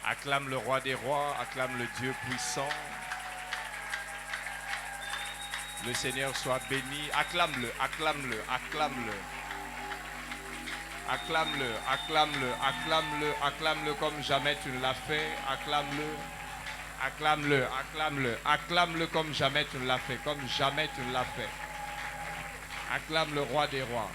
Acclame le roi des rois, acclame le Dieu puissant. Le Seigneur soit béni. Acclame-le, acclame-le, acclame-le. Acclame-le, acclame-le, acclame-le, acclame-le comme jamais tu ne l'as fait. Acclame-le, acclame-le, acclame-le, acclame-le comme jamais tu ne l'as fait, comme jamais tu ne l'as fait. Acclame le roi des rois.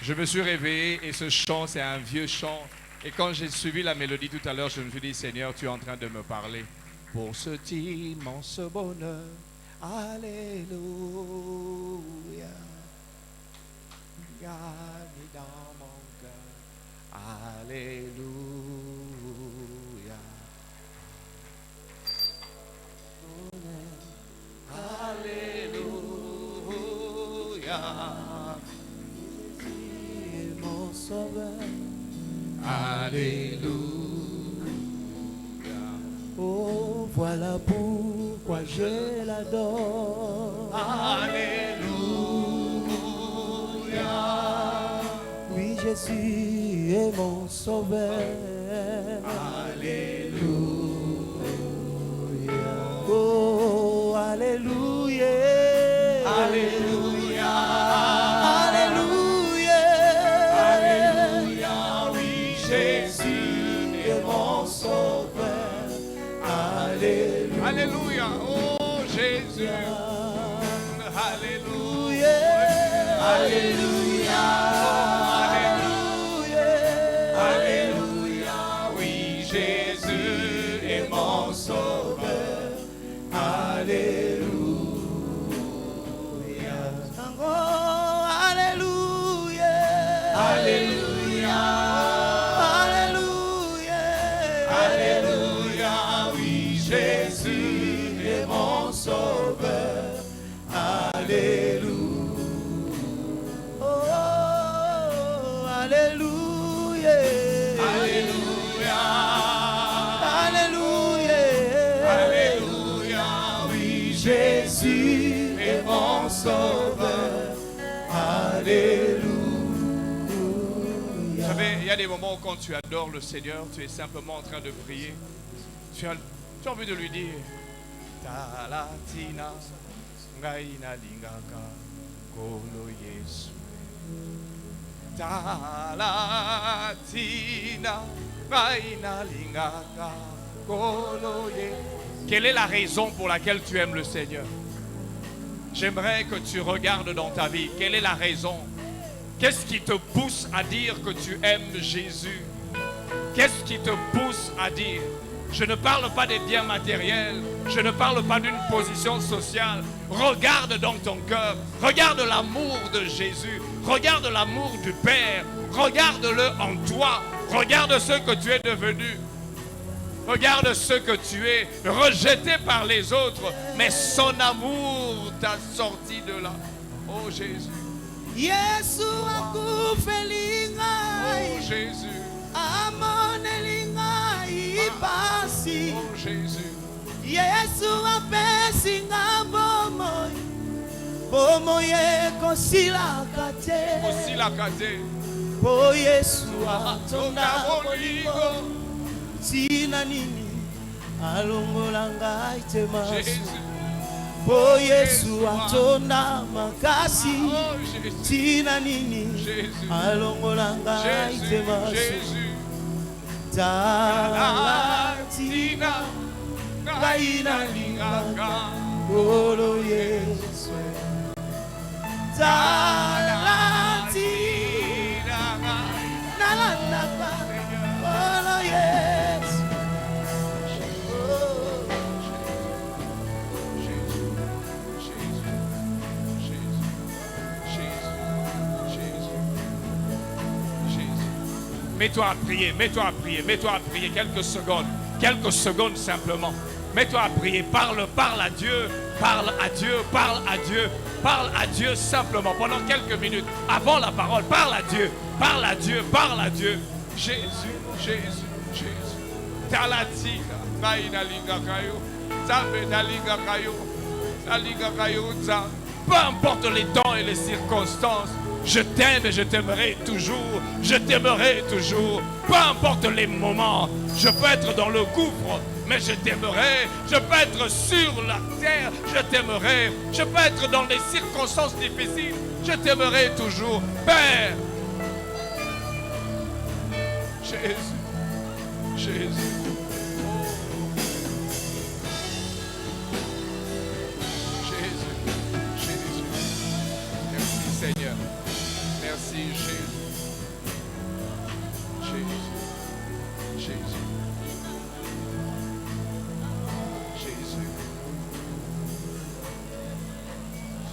Je me suis réveillé et ce chant, c'est un vieux chant. Et quand j'ai suivi la mélodie tout à l'heure, je me suis dit, Seigneur, tu es en train de me parler. Pour cet immense bonheur, alléluia. Gardez dans mon cœur, alléluia. Alléluia. Mon sauveur. Alléluia. Oh, voilà pourquoi je l'adore. Alléluia. Oui, Jésus est mon sauveur. Alléluia. Oh, alléluia. Alléluia. Alléluia. Alléluia. Oui, Jésus est mon sauveur. Alléluia. Alléluia. Oh, Jésus. Alléluia. Alléluia. Alléluia. Alléluia. Oui, Jésus est mon sauveur. Alléluia. Oh, alléluia. Alléluia. Alléluia. Alléluia. Oui, Jésus est mon sauveur. Alléluia. Oh, alléluia. Alléluia. Alléluia. Alléluia. Oui, Jésus est mon sauveur. Alléluia. Vous savez, il y a des moments où quand tu adores le Seigneur, tu es simplement en train de prier. Tu as envie de lui dire Talatina ngaina lingaka kolo Yesu. Talatina ngaina lingaka kolo Yesu. Quelle est la raison pour laquelle tu aimes le Seigneur? J'aimerais que tu regardes dans ta vie. Quelle est la raison? Qu'est-ce qui te pousse à dire que tu aimes Jésus? Qu'est-ce qui te pousse à dire? Je ne parle pas des biens matériels. Je ne parle pas d'une position sociale. Regarde dans ton cœur. Regarde l'amour de Jésus. Regarde l'amour du Père. Regarde-le en toi. Regarde ce que tu es devenu. Regarde ce que tu es, rejeté par les autres, mais son amour t'a sorti de là. Oh Jésus. Yesu akufelinga. Oh Jésus. Amonelinga ipasi. Oh Jésus. Yesu apesinga bomoy. Bomoy ekosilaka te. Kosilaka te. Po Yesu atonda bolingo. bolingo. Tina nini alongola ngai te maso. Jésus. Po Yesu atonda makasi. Oh Jésus. Tina nini Jésus. alongola ngai te maso. Jésus. Talatina Ngaina lingaka. Olo Yesu. Talatina nalandaka Olo Yesu. Mets-toi à prier, mets-toi à prier, mets-toi à prier quelques secondes simplement. Mets-toi à prier, parle à Dieu, parle à Dieu, parle à Dieu, parle à Dieu simplement pendant quelques minutes avant la parole. Parle à Dieu, parle à Dieu, parle à Dieu. Jésus, Jésus, Jésus. Talatina, naina linga kayo, tabe nalinga kayo, nalinga kayo, peu importe les temps et les circonstances. Je t'aime et je t'aimerai toujours. Je t'aimerai toujours. Peu importe les moments. Je peux être dans le gouffre, mais je t'aimerai. Je peux être sur la terre, je t'aimerai. Je peux être dans des circonstances difficiles, je t'aimerai toujours. Père, Jésus, Jésus. Seigneur, merci Jésus. Jésus. Jésus. Jésus.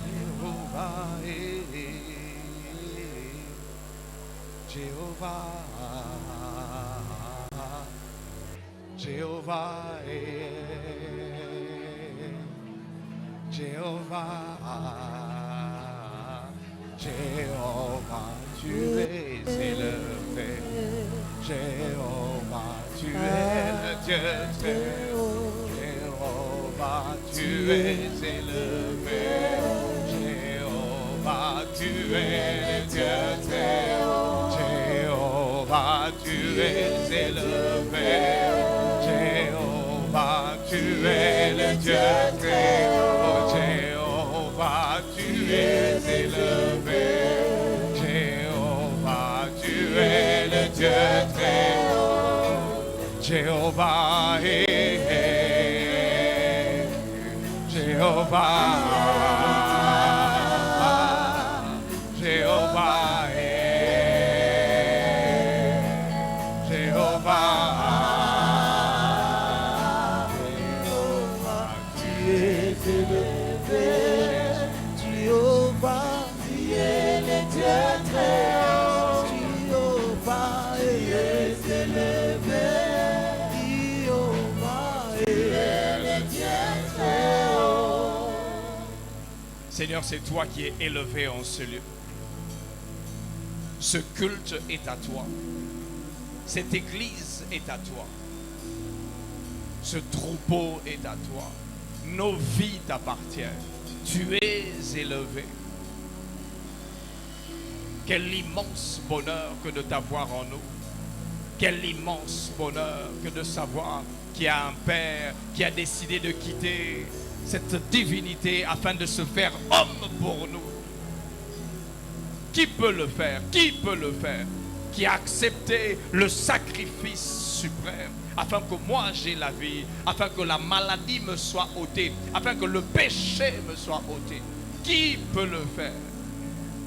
Jéhovah. Jéhovah. Jéhovah. Jéhovah. Jéhovah, tu es élevé. Jéhovah, tu es le Dieu très haut. Jéhovah, tu es élevé. Jéhovah, tu es le Dieu très haut. Jéhovah, tu es élevé. Jéhovah, tu es le Dieu très haut. Jéhovah, tu es élevé. Jéhovah, tu es le Dieu très haut. Jéhovah, Jéhovah, Jéhovah, Jéhovah, tu es élevé. Jéhovah, tu es le Dieu très haut. Jéhovah est élevé. Jéhovah est le Dieu très haut. Seigneur, c'est toi qui es élevé en ce lieu. Ce culte est à toi. Cette église est à toi. Ce troupeau est à toi. Nos vies t'appartiennent. Tu es élevé. Quel immense bonheur que de t'avoir en nous. Quel immense bonheur que de savoir qu'il y a un Père qui a décidé de quitter cette divinité afin de se faire homme pour nous. Qui peut le faire? Qui peut le faire? Qui a accepté le sacrifice suprême afin que moi j'ai la vie, afin que la maladie me soit ôtée, afin que le péché me soit ôté. Qui peut le faire?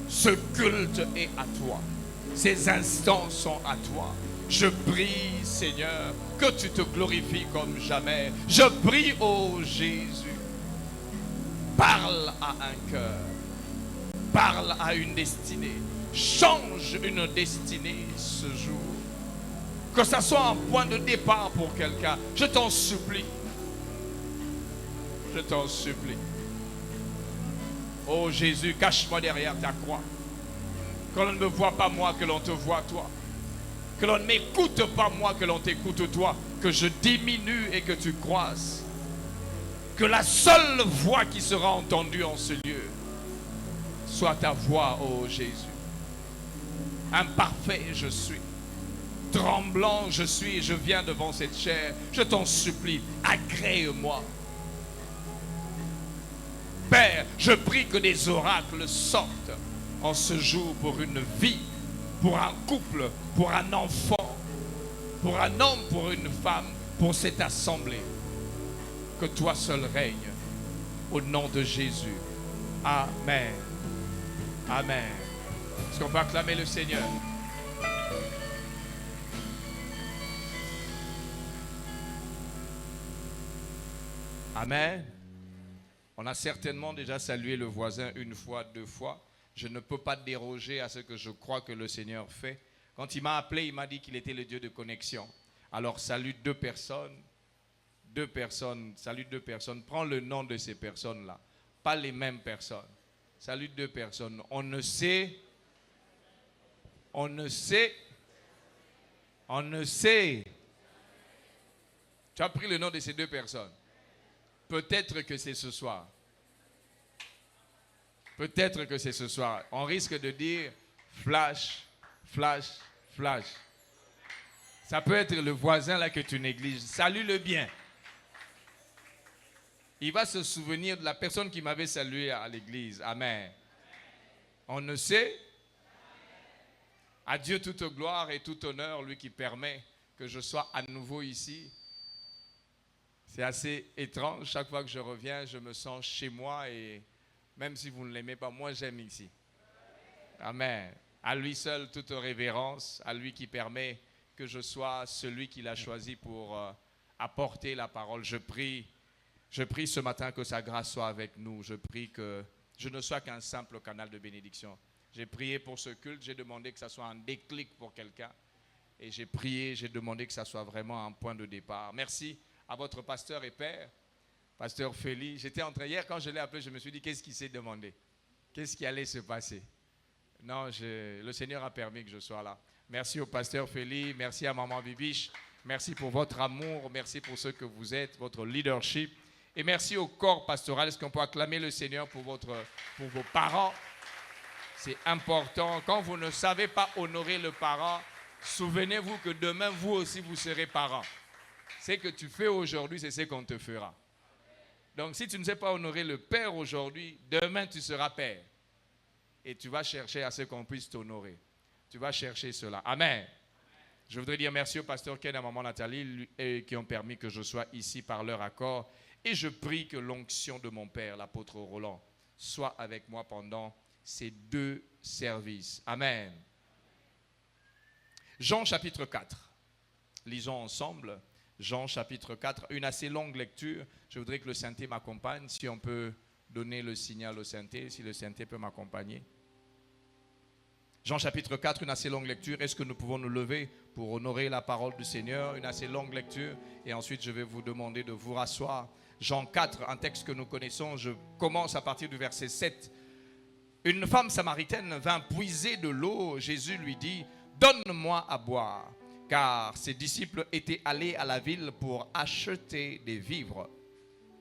Ce culte est à toi. Ces instants sont à toi. Je prie, Seigneur, que tu te glorifies comme jamais. Je prie, ô Jésus, parle à un cœur, parle à une destinée, change une destinée ce jour. Que ça soit un point de départ pour quelqu'un. Je t'en supplie. Je t'en supplie. Oh Jésus, cache-moi derrière ta croix. Que l'on ne me voit pas moi, que l'on te voit toi. Que l'on ne m'écoute pas moi, que l'on t'écoute toi. Que je diminue et que tu croisses. Que la seule voix qui sera entendue en ce lieu soit ta voix, ô Jésus. Imparfait je suis. Tremblant je suis et je viens devant cette chair. Je t'en supplie, agrée-moi. Père, je prie que des oracles sortent en ce jour pour une vie, pour un couple, pour un enfant, pour un homme, pour une femme, pour cette assemblée. Que toi seul règne. Au nom de Jésus. Amen. Amen. Est-ce qu'on peut acclamer le Seigneur? Amen. On a certainement déjà salué le voisin une fois, deux fois. Je ne peux pas déroger à ce que je crois que le Seigneur fait. Quand il m'a appelé, il m'a dit qu'il était le Dieu de connexion. Alors salue deux personnes. Deux personnes, salue deux personnes. Prends le nom de ces personnes-là. Pas les mêmes personnes. Salue deux personnes. On ne sait. Tu as pris le nom de ces deux personnes. Peut-être que c'est ce soir. Peut-être que c'est ce soir. On risque de dire, Flash, flash, flash. Ça peut être le voisin là que tu négliges. Salue-le bien. Il va se souvenir de la personne qui m'avait salué à l'église. Amen. On ne sait. À Dieu toute gloire et tout honneur, lui qui permet que je sois à nouveau ici. C'est assez étrange. Chaque fois que je reviens, je me sens chez moi et même si vous ne l'aimez pas, moi j'aime ici. Amen. À lui seul toute révérence, à lui qui permet que je sois celui qu'il a choisi pour apporter la parole. Je prie ce matin que sa grâce soit avec nous. Je prie que je ne sois qu'un simple canal de bénédiction. J'ai prié pour ce culte, j'ai demandé que ça soit un déclic pour quelqu'un. Et j'ai prié, j'ai demandé que ça soit vraiment un point de départ. Merci à votre pasteur et père, pasteur Félix. J'étais en train, hier quand je l'ai appelé, je me suis dit, qu'est-ce qu'il s'est demandé? Qu'est-ce qui allait se passer? Non, le Seigneur a permis que je sois là. Merci au pasteur Félix, merci à maman Bibiche, merci pour votre amour, merci pour ce que vous êtes, votre leadership. Et merci au corps pastoral. Est-ce qu'on peut acclamer le Seigneur pour vos parents? C'est important. Quand vous ne savez pas honorer le parent, souvenez-vous que demain, vous aussi, vous serez parent. Ce que tu fais aujourd'hui, c'est ce qu'on te fera. Donc, si tu ne sais pas honorer le père aujourd'hui, demain, tu seras père. Et tu vas chercher à ce qu'on puisse t'honorer. Tu vas chercher cela. Amen. Je voudrais dire merci au pasteur Ken et à maman Nathalie qui ont permis que je sois ici par leur accord. Et je prie que l'onction de mon père, l'apôtre Roland, soit avec moi pendant ces 2 services. Amen. Jean chapitre 4. Lisons ensemble. Jean chapitre 4. Une assez longue lecture. Je voudrais que le synthé m'accompagne. Si on peut donner le signal au synthé, si le synthé peut m'accompagner. Jean chapitre 4, une assez longue lecture. Est-ce que nous pouvons nous lever pour honorer la parole du Seigneur? Une assez longue lecture. Et ensuite, je vais vous demander de vous rasseoir. Jean 4, un texte que nous connaissons. Je commence à partir du verset 7. Une femme samaritaine vint puiser de l'eau. Jésus lui dit, « Donne-moi à boire. » Car ses disciples étaient allés à la ville pour acheter des vivres.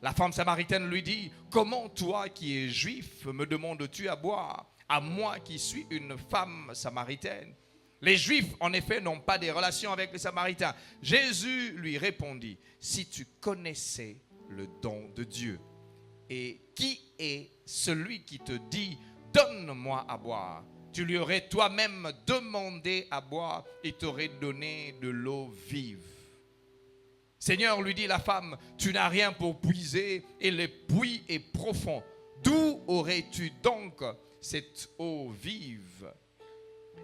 La femme samaritaine lui dit, « Comment toi qui es juif me demandes-tu à boire, à moi qui suis une femme samaritaine? » Les Juifs, en effet, n'ont pas des relations avec les Samaritains. Jésus lui répondit, « Si tu connaissais le don de Dieu, et qui est celui qui te dit, donne-moi à boire, tu lui aurais toi-même demandé à boire et t'aurais donné de l'eau vive. » Seigneur, lui dit la femme, tu n'as rien pour puiser et le puits est profond. D'où aurais-tu donc cette eau vive?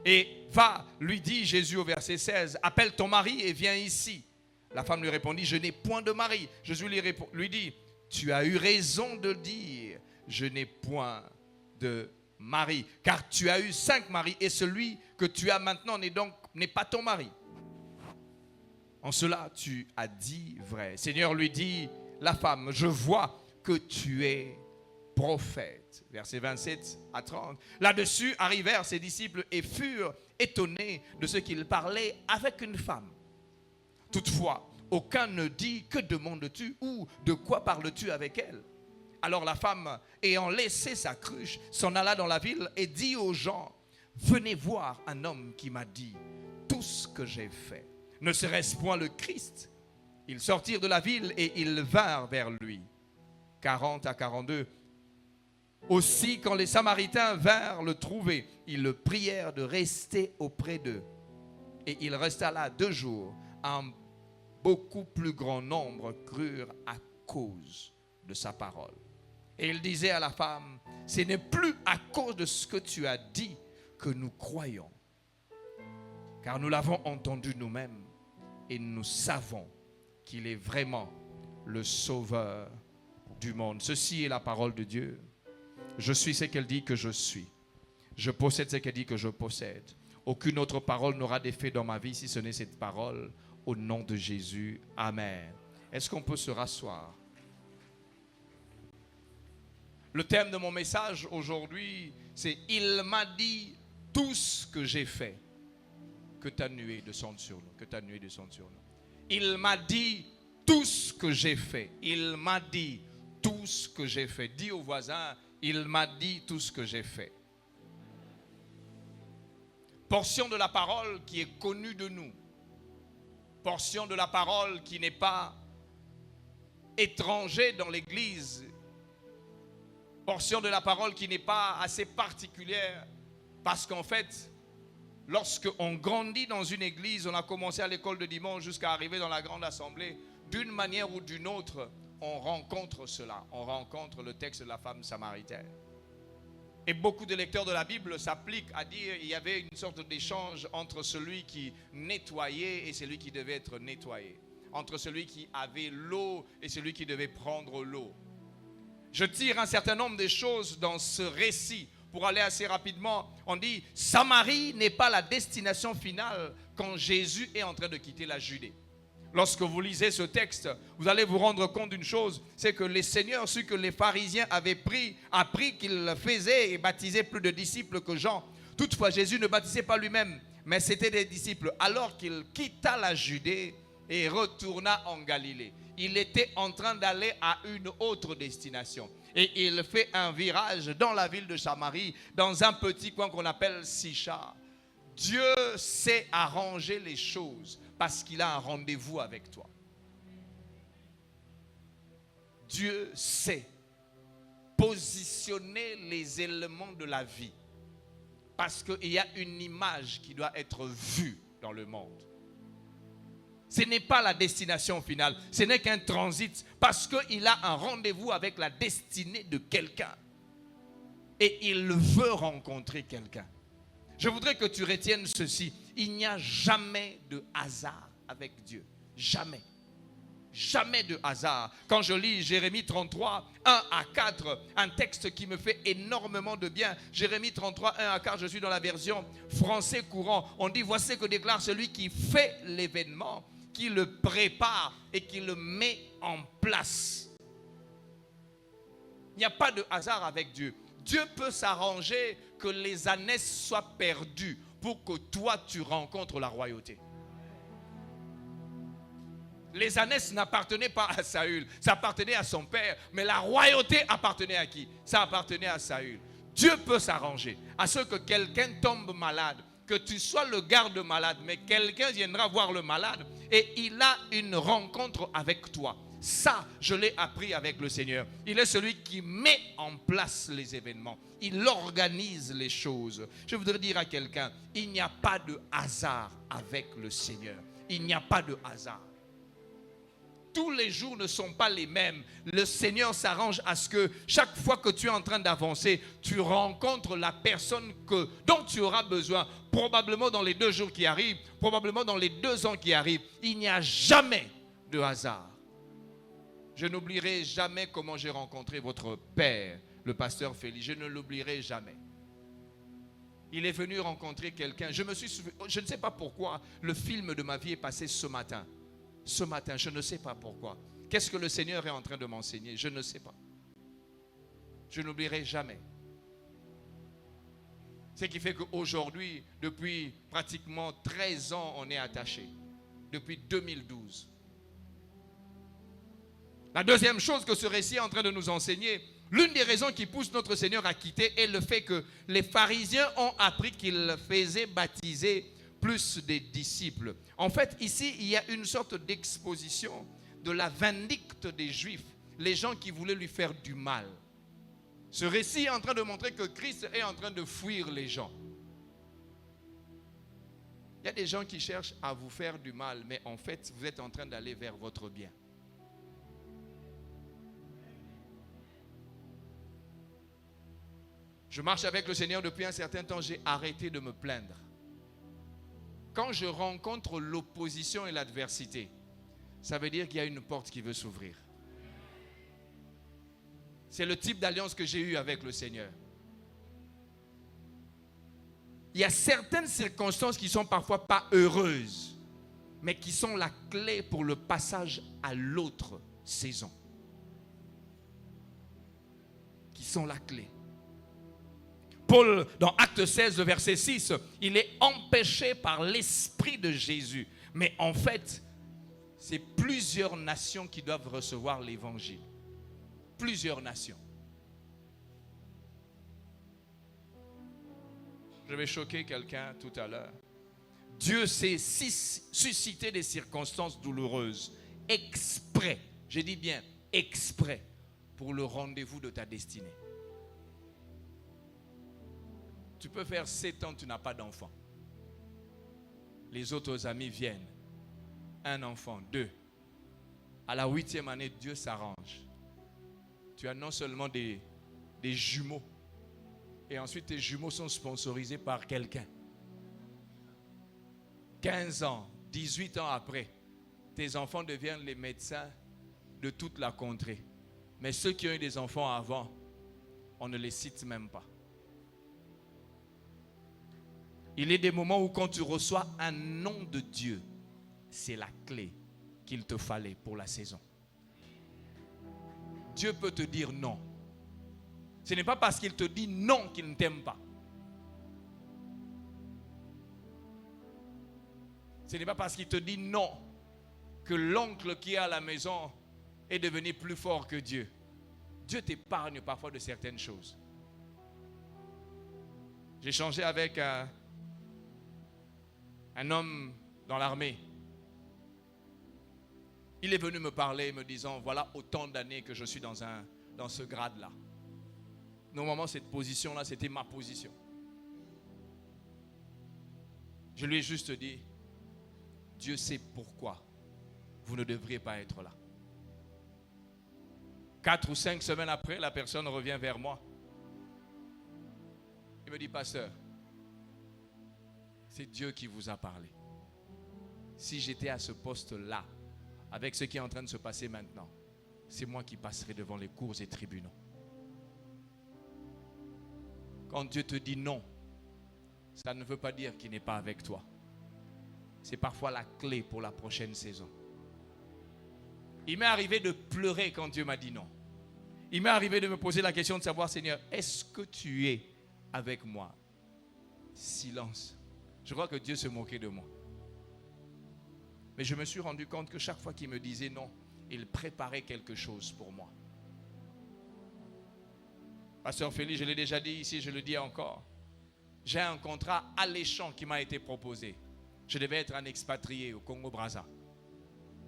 Et va, lui dit Jésus au verset 16, appelle ton mari et viens ici. La femme lui répondit, je n'ai point de mari. Jésus lui dit, tu as eu raison de dire, je n'ai point de mari. Car tu as eu 5 maris et celui que tu as maintenant n'est pas ton mari. En cela, tu as dit vrai. Seigneur lui dit, la femme, je vois que tu es prophète. Versets 27 à 30. Là-dessus arrivèrent ses disciples et furent étonnés de ce qu'il parlait avec une femme. Toutefois, aucun ne dit, que demandes-tu ou de quoi parles-tu avec elle? Alors la femme, ayant laissé sa cruche, s'en alla dans la ville et dit aux gens, venez voir un homme qui m'a dit tout ce que j'ai fait. Ne serait-ce point le Christ? Ils sortirent de la ville et ils vinrent vers lui. 40 à 42. Aussi, quand les Samaritains vinrent le trouver, ils le prièrent de rester auprès d'eux. Et il resta là 2 jours. Un beaucoup plus grand nombre crurent à cause de sa parole. Et il disait à la femme, ce n'est plus à cause de ce que tu as dit que nous croyons, car nous l'avons entendu nous-mêmes et nous savons qu'il est vraiment le sauveur du monde. Ceci est la parole de Dieu. Je suis ce qu'elle dit que je suis. Je possède ce qu'elle dit que je possède. Aucune autre parole n'aura d'effet dans ma vie si ce n'est cette parole. Au nom de Jésus, Amen. Est-ce qu'on peut se rasseoir? Le thème de mon message aujourd'hui, c'est « Il m'a dit tout ce que j'ai fait. » Que ta nuée descende sur nous. Que ta nuée descende sur nous. Il m'a dit tout ce que j'ai fait. Il m'a dit tout ce que j'ai fait. Dis au voisin, il m'a dit tout ce que j'ai fait. Portion de la parole qui est connue de nous. Portion de la parole qui n'est pas étranger dans l'église. Portion de la parole qui n'est pas assez particulière. Parce qu'en fait, lorsqu'on grandit dans une église, on a commencé à l'école de dimanche jusqu'à arriver dans la grande assemblée, d'une manière ou d'une autre, on rencontre cela. On rencontre le texte de la femme samaritaine. Et beaucoup de lecteurs de la Bible s'appliquent à dire qu'il y avait une sorte d'échange entre celui qui nettoyait et celui qui devait être nettoyé. Entre celui qui avait l'eau et celui qui devait prendre l'eau. Je tire un certain nombre de choses dans ce récit. Pour aller assez rapidement, on dit Samarie n'est pas la destination finale quand Jésus est en train de quitter la Judée. Lorsque vous lisez ce texte, vous allez vous rendre compte d'une chose, c'est que les seigneurs, ceux que les pharisiens avaient appris qu'il faisait et baptisait plus de disciples que Jean. Toutefois, Jésus ne baptisait pas lui-même, mais c'était des disciples. Alors qu'il quitta la Judée et retourna en Galilée, il était en train d'aller à une autre destination. Et il fait un virage dans la ville de Samarie, dans un petit coin qu'on appelle Sichar. Dieu sait arranger les choses parce qu'il a un rendez-vous avec toi. Dieu sait positionner les éléments de la vie parce qu'il y a une image qui doit être vue dans le monde. Ce n'est pas la destination finale, ce n'est qu'un transit parce qu'il a un rendez-vous avec la destinée de quelqu'un. Et il veut rencontrer quelqu'un. Je voudrais que tu retiennes ceci. Il n'y a jamais de hasard avec Dieu. Jamais. Jamais de hasard. Quand je lis Jérémie 33, 1 à 4, un texte qui me fait énormément de bien. Jérémie 33, 1 à 4, je suis dans la version français courant. On dit, voici ce que déclare celui qui fait l'événement, qui le prépare et qui le met en place. Il n'y a pas de hasard avec Dieu. Dieu peut s'arranger que les années soient perdues pour que toi tu rencontres la royauté. Les années n'appartenaient pas à Saül, ça appartenait à son père, mais la royauté appartenait à qui? Ça appartenait à Saül. Dieu peut s'arranger à ce que quelqu'un tombe malade, que tu sois le garde-malade, mais quelqu'un viendra voir le malade et il a une rencontre avec toi. Ça, je l'ai appris avec le Seigneur. Il est celui qui met en place les événements. Il organise les choses. Je voudrais dire à quelqu'un, il n'y a pas de hasard avec le Seigneur. Il n'y a pas de hasard. Tous les jours ne sont pas les mêmes. Le Seigneur s'arrange à ce que chaque fois que tu es en train d'avancer, tu rencontres la personne dont tu auras besoin. Probablement dans les 2 jours qui arrivent, probablement dans les 2 ans qui arrivent. Il n'y a jamais de hasard. Je n'oublierai jamais comment j'ai rencontré votre père, le pasteur Félix. Je ne l'oublierai jamais. Il est venu rencontrer quelqu'un. Je ne sais pas pourquoi le film de ma vie est passé ce matin. Ce matin, je ne sais pas pourquoi. Qu'est-ce que le Seigneur est en train de m'enseigner? Je ne sais pas. Je n'oublierai jamais. Ce qui fait qu'aujourd'hui, depuis pratiquement 13 ans, on est attachés. Depuis 2012. La deuxième chose que ce récit est en train de nous enseigner, l'une des raisons qui pousse notre Seigneur à quitter est le fait que les pharisiens ont appris qu'il faisait baptiser plus des disciples. En fait, ici, il y a une sorte d'exposition de la vindicte des Juifs, les gens qui voulaient lui faire du mal. Ce récit est en train de montrer que Christ est en train de fuir les gens. Il y a des gens qui cherchent à vous faire du mal, mais en fait, vous êtes en train d'aller vers votre bien. Je marche avec le Seigneur depuis un certain temps, j'ai arrêté de me plaindre. Quand je rencontre l'opposition et l'adversité, ça veut dire qu'il y a une porte qui veut s'ouvrir. C'est le type d'alliance que j'ai eue avec le Seigneur. Il y a certaines circonstances qui sont parfois pas heureuses, mais qui sont la clé pour le passage à l'autre saison. Qui sont la clé. Paul, dans Acte 16, verset 6, il est empêché par l'Esprit de Jésus. Mais en fait, c'est plusieurs nations qui doivent recevoir l'évangile. Plusieurs nations. Je vais choquer quelqu'un tout à l'heure. Dieu sait susciter des circonstances douloureuses exprès, je dis bien exprès, pour le rendez-vous de ta destinée. Tu peux faire 7 ans, tu n'as pas d'enfant. Les autres amis viennent. Un enfant, 2. À la 8e année, Dieu s'arrange. Tu as non seulement des jumeaux, et ensuite tes jumeaux sont sponsorisés par quelqu'un. 15 ans, 18 ans après, tes enfants deviennent les médecins de toute la contrée. Mais ceux qui ont eu des enfants avant, on ne les cite même pas. Il y a des moments où quand tu reçois un nom de Dieu, c'est la clé qu'il te fallait pour la saison. Dieu peut te dire non. Ce n'est pas parce qu'il te dit non qu'il ne t'aime pas. Ce n'est pas parce qu'il te dit non que l'oncle qui est à la maison est devenu plus fort que Dieu. Dieu t'épargne parfois de certaines choses. J'ai échangé avec un homme dans l'armée. Il est venu me parler me disant, voilà autant d'années que je suis dans ce grade-là. Normalement, cette position-là, c'était ma position. Je lui ai juste dit, Dieu sait pourquoi vous ne devriez pas être là. 4 ou 5 semaines après, la personne revient vers moi. Il me dit, pasteur, c'est Dieu qui vous a parlé. Si j'étais à ce poste-là, avec ce qui est en train de se passer maintenant, c'est moi qui passerai devant les cours et tribunaux. Quand Dieu te dit non, ça ne veut pas dire qu'il n'est pas avec toi. C'est parfois la clé pour la prochaine saison. Il m'est arrivé de pleurer quand Dieu m'a dit non. Il m'est arrivé de me poser la question de savoir, Seigneur, est-ce que tu es avec moi? Silence. Je crois que Dieu se moquait de moi. Mais je me suis rendu compte que chaque fois qu'il me disait non, il préparait quelque chose pour moi. Pasteur Félix, je l'ai déjà dit ici, je le dis encore. J'ai un contrat alléchant qui m'a été proposé. Je devais être un expatrié au Congo-Brazza.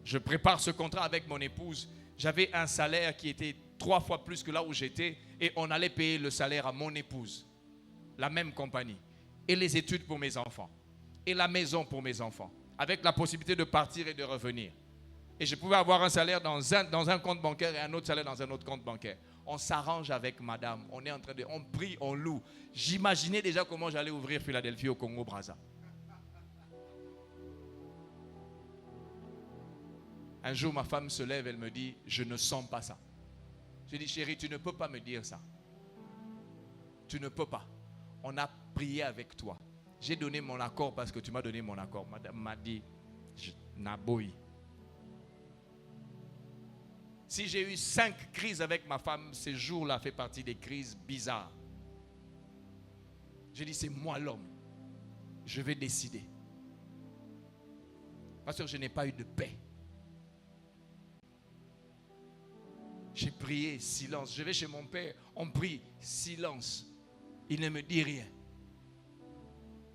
Je prépare ce contrat avec mon épouse. J'avais un salaire qui était 3 fois plus que là où j'étais et on allait payer le salaire à mon épouse. La même compagnie. Et les études pour mes enfants. Et la maison pour mes enfants. Avec la possibilité de partir et de revenir. Et je pouvais avoir un salaire dans un compte bancaire et un autre salaire dans un autre compte bancaire. On s'arrange avec madame. On est en train de... On prie, on loue. J'imaginais déjà comment j'allais ouvrir Philadelphie au Congo-Brazza. Un jour, ma femme se lève, elle me dit, je ne sens pas ça. Je dis, chérie, tu ne peux pas me dire ça. Tu ne peux pas. On a prié avec toi. J'ai donné mon accord parce que tu m'as donné mon accord. Madame m'a dit, Naboï. Si j'ai eu 5 crises avec ma femme, ces jours-là fait partie des crises bizarres. J'ai dit, c'est moi l'homme. Je vais décider. Parce que je n'ai pas eu de paix. J'ai prié, silence. Je vais chez mon père, on prie, silence. Il ne me dit rien.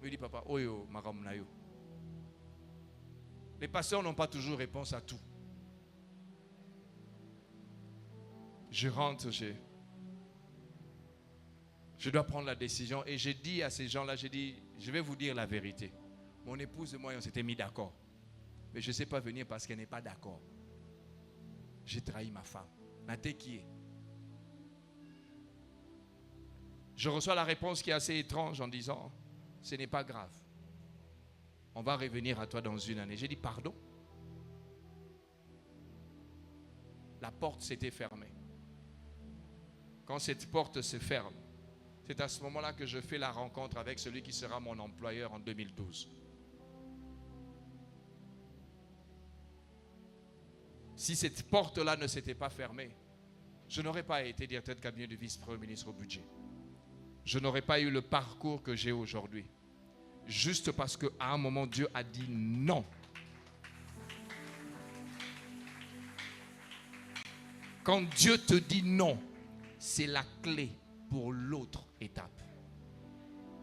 Il me dit, papa, oyo, maram nayo. Les pasteurs n'ont pas toujours réponse à tout. Je rentre, je dois prendre la décision. Et j'ai dit à ces gens-là, j'ai dit, je vais vous dire la vérité. Mon épouse et moi, on s'était mis d'accord. Mais je ne sais pas venir parce qu'elle n'est pas d'accord. J'ai trahi ma femme. Naté qui est. Je reçois la réponse qui est assez étrange en disant, ce n'est pas grave. On va revenir à toi dans 1 année. J'ai dit, pardon. La porte s'était fermée. Quand cette porte se ferme, c'est à ce moment-là que je fais la rencontre avec celui qui sera mon employeur en 2012. Si cette porte-là ne s'était pas fermée, je n'aurais pas été directeur de cabinet du vice-premier ministre au budget. Je n'aurais pas eu le parcours que j'ai aujourd'hui. Juste parce qu'à un moment, Dieu a dit non. Quand Dieu te dit non, c'est la clé pour l'autre étape.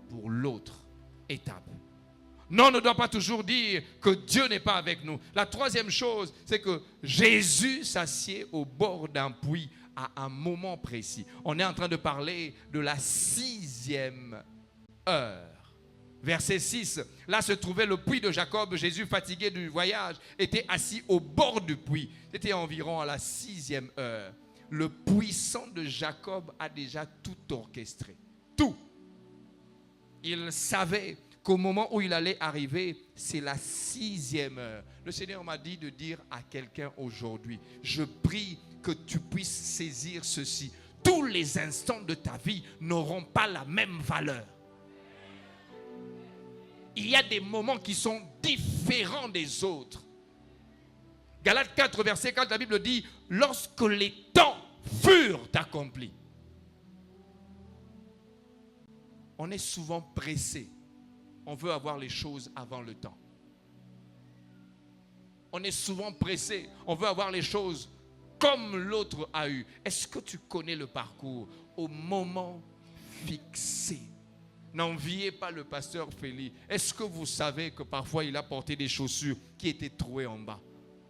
pour l'autre étape. Non, on ne doit pas toujours dire que Dieu n'est pas avec nous. La troisième chose, c'est que Jésus s'assied au bord d'un puits à un moment précis. On est en train de parler de la 6e heure. Verset 6, là se trouvait le puits de Jacob. Jésus, fatigué du voyage, était assis au bord du puits. C'était environ à la 6e heure. Le puissant de Jacob a déjà tout orchestré. Tout. Il savait qu'au moment où il allait arriver, c'est la 6e heure. Le Seigneur m'a dit de dire à quelqu'un aujourd'hui, je prie que tu puisses saisir ceci. Tous les instants de ta vie n'auront pas la même valeur. Il y a des moments qui sont différents des autres. Galates 4, verset 4, la Bible dit, lorsque les temps furent accomplis. On est souvent pressé. On veut avoir les choses avant le temps. On est souvent pressé. On veut avoir les choses comme l'autre a eu. Est-ce que tu connais le parcours? Au moment fixé. N'enviez pas le pasteur Félix. Est-ce que vous savez que parfois il a porté des chaussures qui étaient trouées en bas?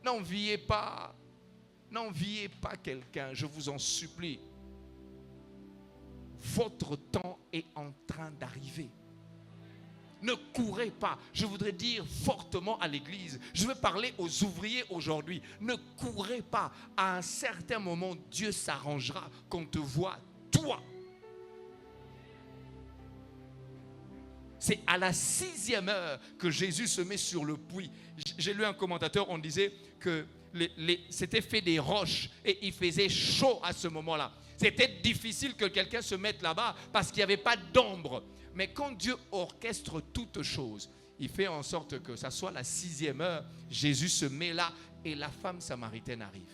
N'enviez pas. N'enviez pas quelqu'un, je vous en supplie. Votre temps est en train d'arriver. Ne courez pas. Je voudrais dire fortement à l'église, je veux parler aux ouvriers aujourd'hui. Ne courez pas. À un certain moment, Dieu s'arrangera qu'on te voit, toi. C'est à la 6e heure que Jésus se met sur le puits. J'ai lu un commentateur, on disait que c'était fait des roches et il faisait chaud à ce moment-là. C'était difficile que quelqu'un se mette là-bas parce qu'il n'y avait pas d'ombre. Mais quand Dieu orchestre toutes choses, il fait en sorte que ça soit la 6e heure, Jésus se met là et la femme samaritaine arrive.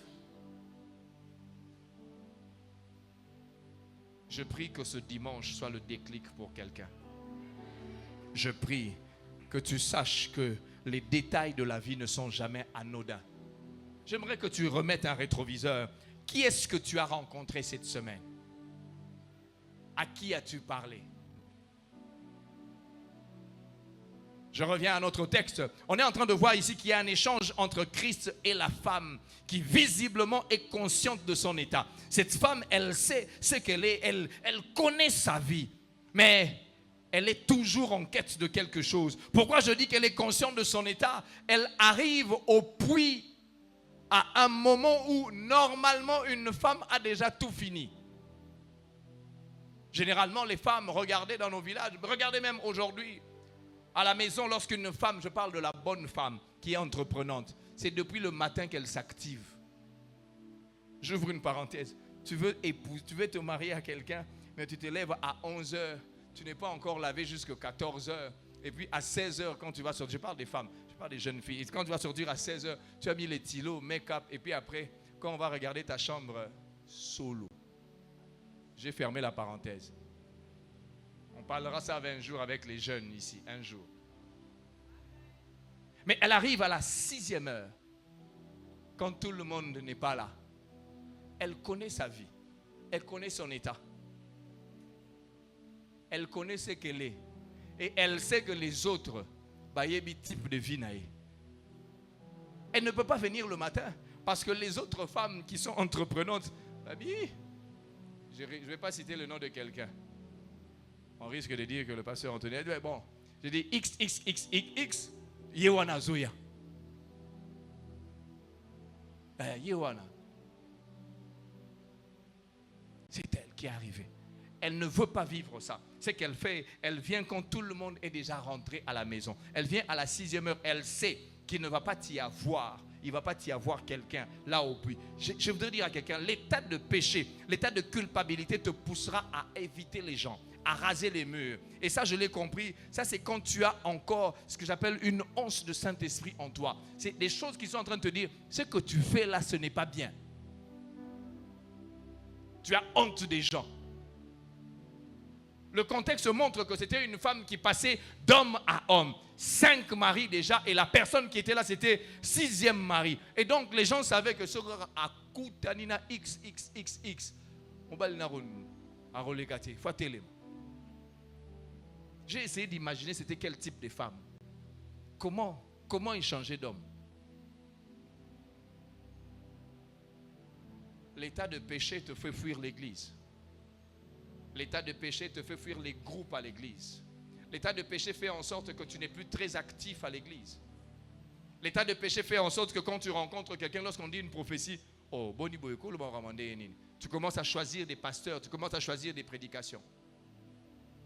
Je prie que ce dimanche soit le déclic pour quelqu'un. Je prie que tu saches que les détails de la vie ne sont jamais anodins. J'aimerais que tu remettes un rétroviseur. Qui est-ce que tu as rencontré cette semaine? À qui as-tu parlé? Je reviens à notre texte. On est en train de voir ici qu'il y a un échange entre Christ et la femme qui visiblement est consciente de son état. Cette femme, elle sait ce qu'elle est, elle connaît sa vie, mais elle est toujours en quête de quelque chose. Pourquoi je dis qu'elle est consciente de son état? Elle arrive au puits à un moment où normalement une femme a déjà tout fini. Généralement les femmes, regardez dans nos villages, regardez même aujourd'hui, à la maison, lorsqu'une femme, je parle de la bonne femme qui est entreprenante, c'est depuis le matin qu'elle s'active. J'ouvre une parenthèse. Tu veux te marier à quelqu'un, mais tu te lèves à 11h, tu n'es pas encore lavé jusqu'à 14h. Et puis à 16h, quand tu vas sortir, je parle des femmes, je parle des jeunes filles. Et quand tu vas sortir à 16h, tu as mis les stylos, make-up. Et puis après, quand on va regarder ta chambre, solo. J'ai fermé la parenthèse. On parlera ça 20 jours avec les jeunes ici, un jour. Mais elle arrive à la 6e heure, quand tout le monde n'est pas là. Elle connaît sa vie. Elle connaît son état. Elle connaît ce qu'elle est. Et elle sait que les autres, type de vie naïe. Elle ne peut pas venir le matin parce que les autres femmes qui sont entreprenantes, je ne vais pas citer le nom de quelqu'un. On risque de dire que le pasteur Anthony a dit, bon, je dis XXXXX, Yewana Zoya. Yewana. C'est elle qui est arrivée. Elle ne veut pas vivre ça. Ce qu'elle fait, elle vient quand tout le monde est déjà rentré à la maison. Elle vient à la 6e heure. Elle sait qu'il ne va pas t'y avoir. Il ne va pas t'y avoir quelqu'un là au puits. Je voudrais dire à quelqu'un, l'état de péché, l'état de culpabilité te poussera à éviter les gens, à raser les murs. Et ça, je l'ai compris. Ça, c'est quand tu as encore ce que j'appelle une once de Saint-Esprit en toi. C'est des choses qui sont en train de te dire, ce que tu fais là, ce n'est pas bien. Tu as honte des gens. Le contexte montre que c'était une femme qui passait d'homme à homme. 5 maris déjà, et la personne qui était là, c'était 6e mari. Et donc, les gens savaient que ce gars a Koutanina XXXX. On va le narrer à relégater. Faut télé. J'ai essayé d'imaginer c'était quel type de femme. Comment il changeait d'homme? L'état de péché te fait fuir l'église. L'état de péché te fait fuir les groupes à l'église. L'état de péché fait en sorte que tu n'es plus très actif à l'église. L'état de péché fait en sorte que quand tu rencontres quelqu'un, lorsqu'on dit une prophétie, oh, boni boyko, le bon ramandé, tu commences à choisir des pasteurs, tu commences à choisir des prédications.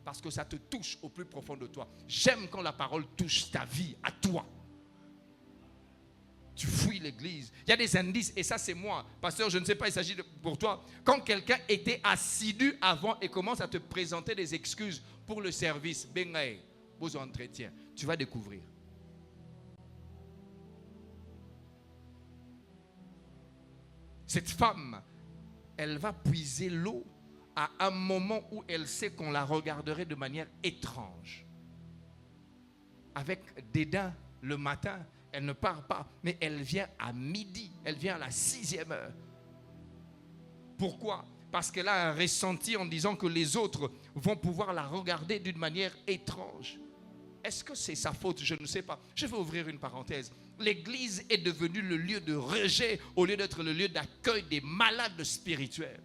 Parce que ça te touche au plus profond de toi. J'aime quand la parole touche ta vie, à toi. Tu fuis l'église. Il y a des indices, et ça c'est moi. Pasteur, je ne sais pas, il s'agit pour toi. Quand quelqu'un était assidu avant et commence à te présenter des excuses pour le service, bengaï, beaux entretiens, tu vas découvrir. Cette femme, elle va puiser l'eau à un moment où elle sait qu'on la regarderait de manière étrange. Avec dédain le matin, elle ne part pas, mais elle vient à midi, elle vient à la 6e heure. Pourquoi? Parce qu'elle a un ressenti en disant que les autres vont pouvoir la regarder d'une manière étrange. Est-ce que c'est sa faute? Je ne sais pas. Je vais ouvrir une parenthèse. L'église est devenue le lieu de rejet au lieu d'être le lieu d'accueil des malades spirituels.